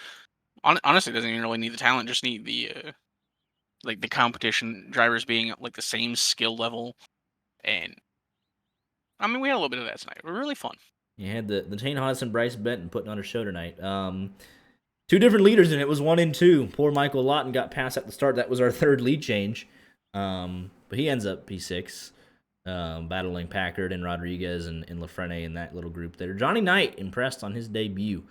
Honestly, it doesn't even really need the talent; just need the the competition, drivers being at the same skill level. And I mean, we had a little bit of that tonight. It was really fun. You had the Tane Hodson, Bryce Benton putting on a show tonight. Two different leaders, and it was 1 and 2. Poor Michael Lawton got passed at the start. That was our third lead change. But he ends up P6, battling Packard and Rodriguez and Lafrene in that little group there. Johnny Knight impressed on his debut,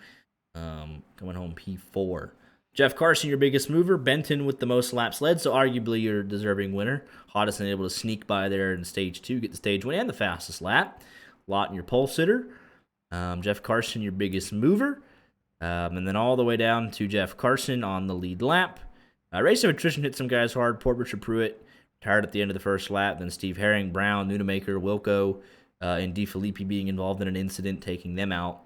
coming home P4. Jeff Carson, your biggest mover. Benton with the most laps led, so arguably your deserving winner. Hodison able to sneak by there in stage 2, get the stage win and the fastest lap. Lawton, your pole sitter. Jeff Carson, your biggest mover. And then all the way down to Jeff Carson on the lead lap. Racing Attrition hit some guys hard. Port Richard Pruitt retired at the end of the first lap. Then Steve Herring, Brown, Nunemaker, Wilco, and DeFilippi being involved in an incident, taking them out.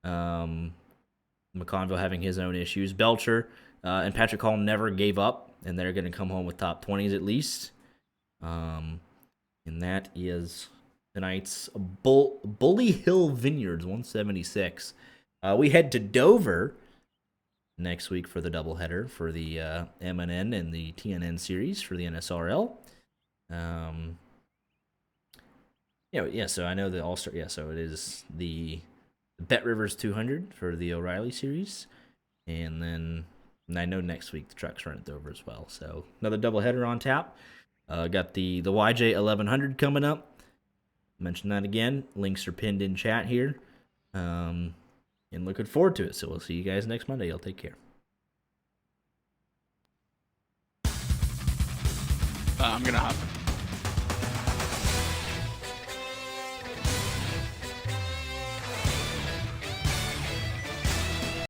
McConville having his own issues. Belcher and Patrick Hall never gave up, and they're going to come home with top 20s at least. And that is tonight's Bully Hill Vineyards 176. We head to Dover next week for the doubleheader for the MNN and the TNN series for the NSRL. So I know the All-Star. Yeah, so it is the Bet Rivers 200 for the O'Reilly series, and then And I know next week the trucks run at Dover as well. So another doubleheader on tap. Got the YJ 1100 coming up. Mention that again. Links are pinned in chat here. And looking forward to it. So we'll see you guys next Monday. Y'all take care. I'm gonna hop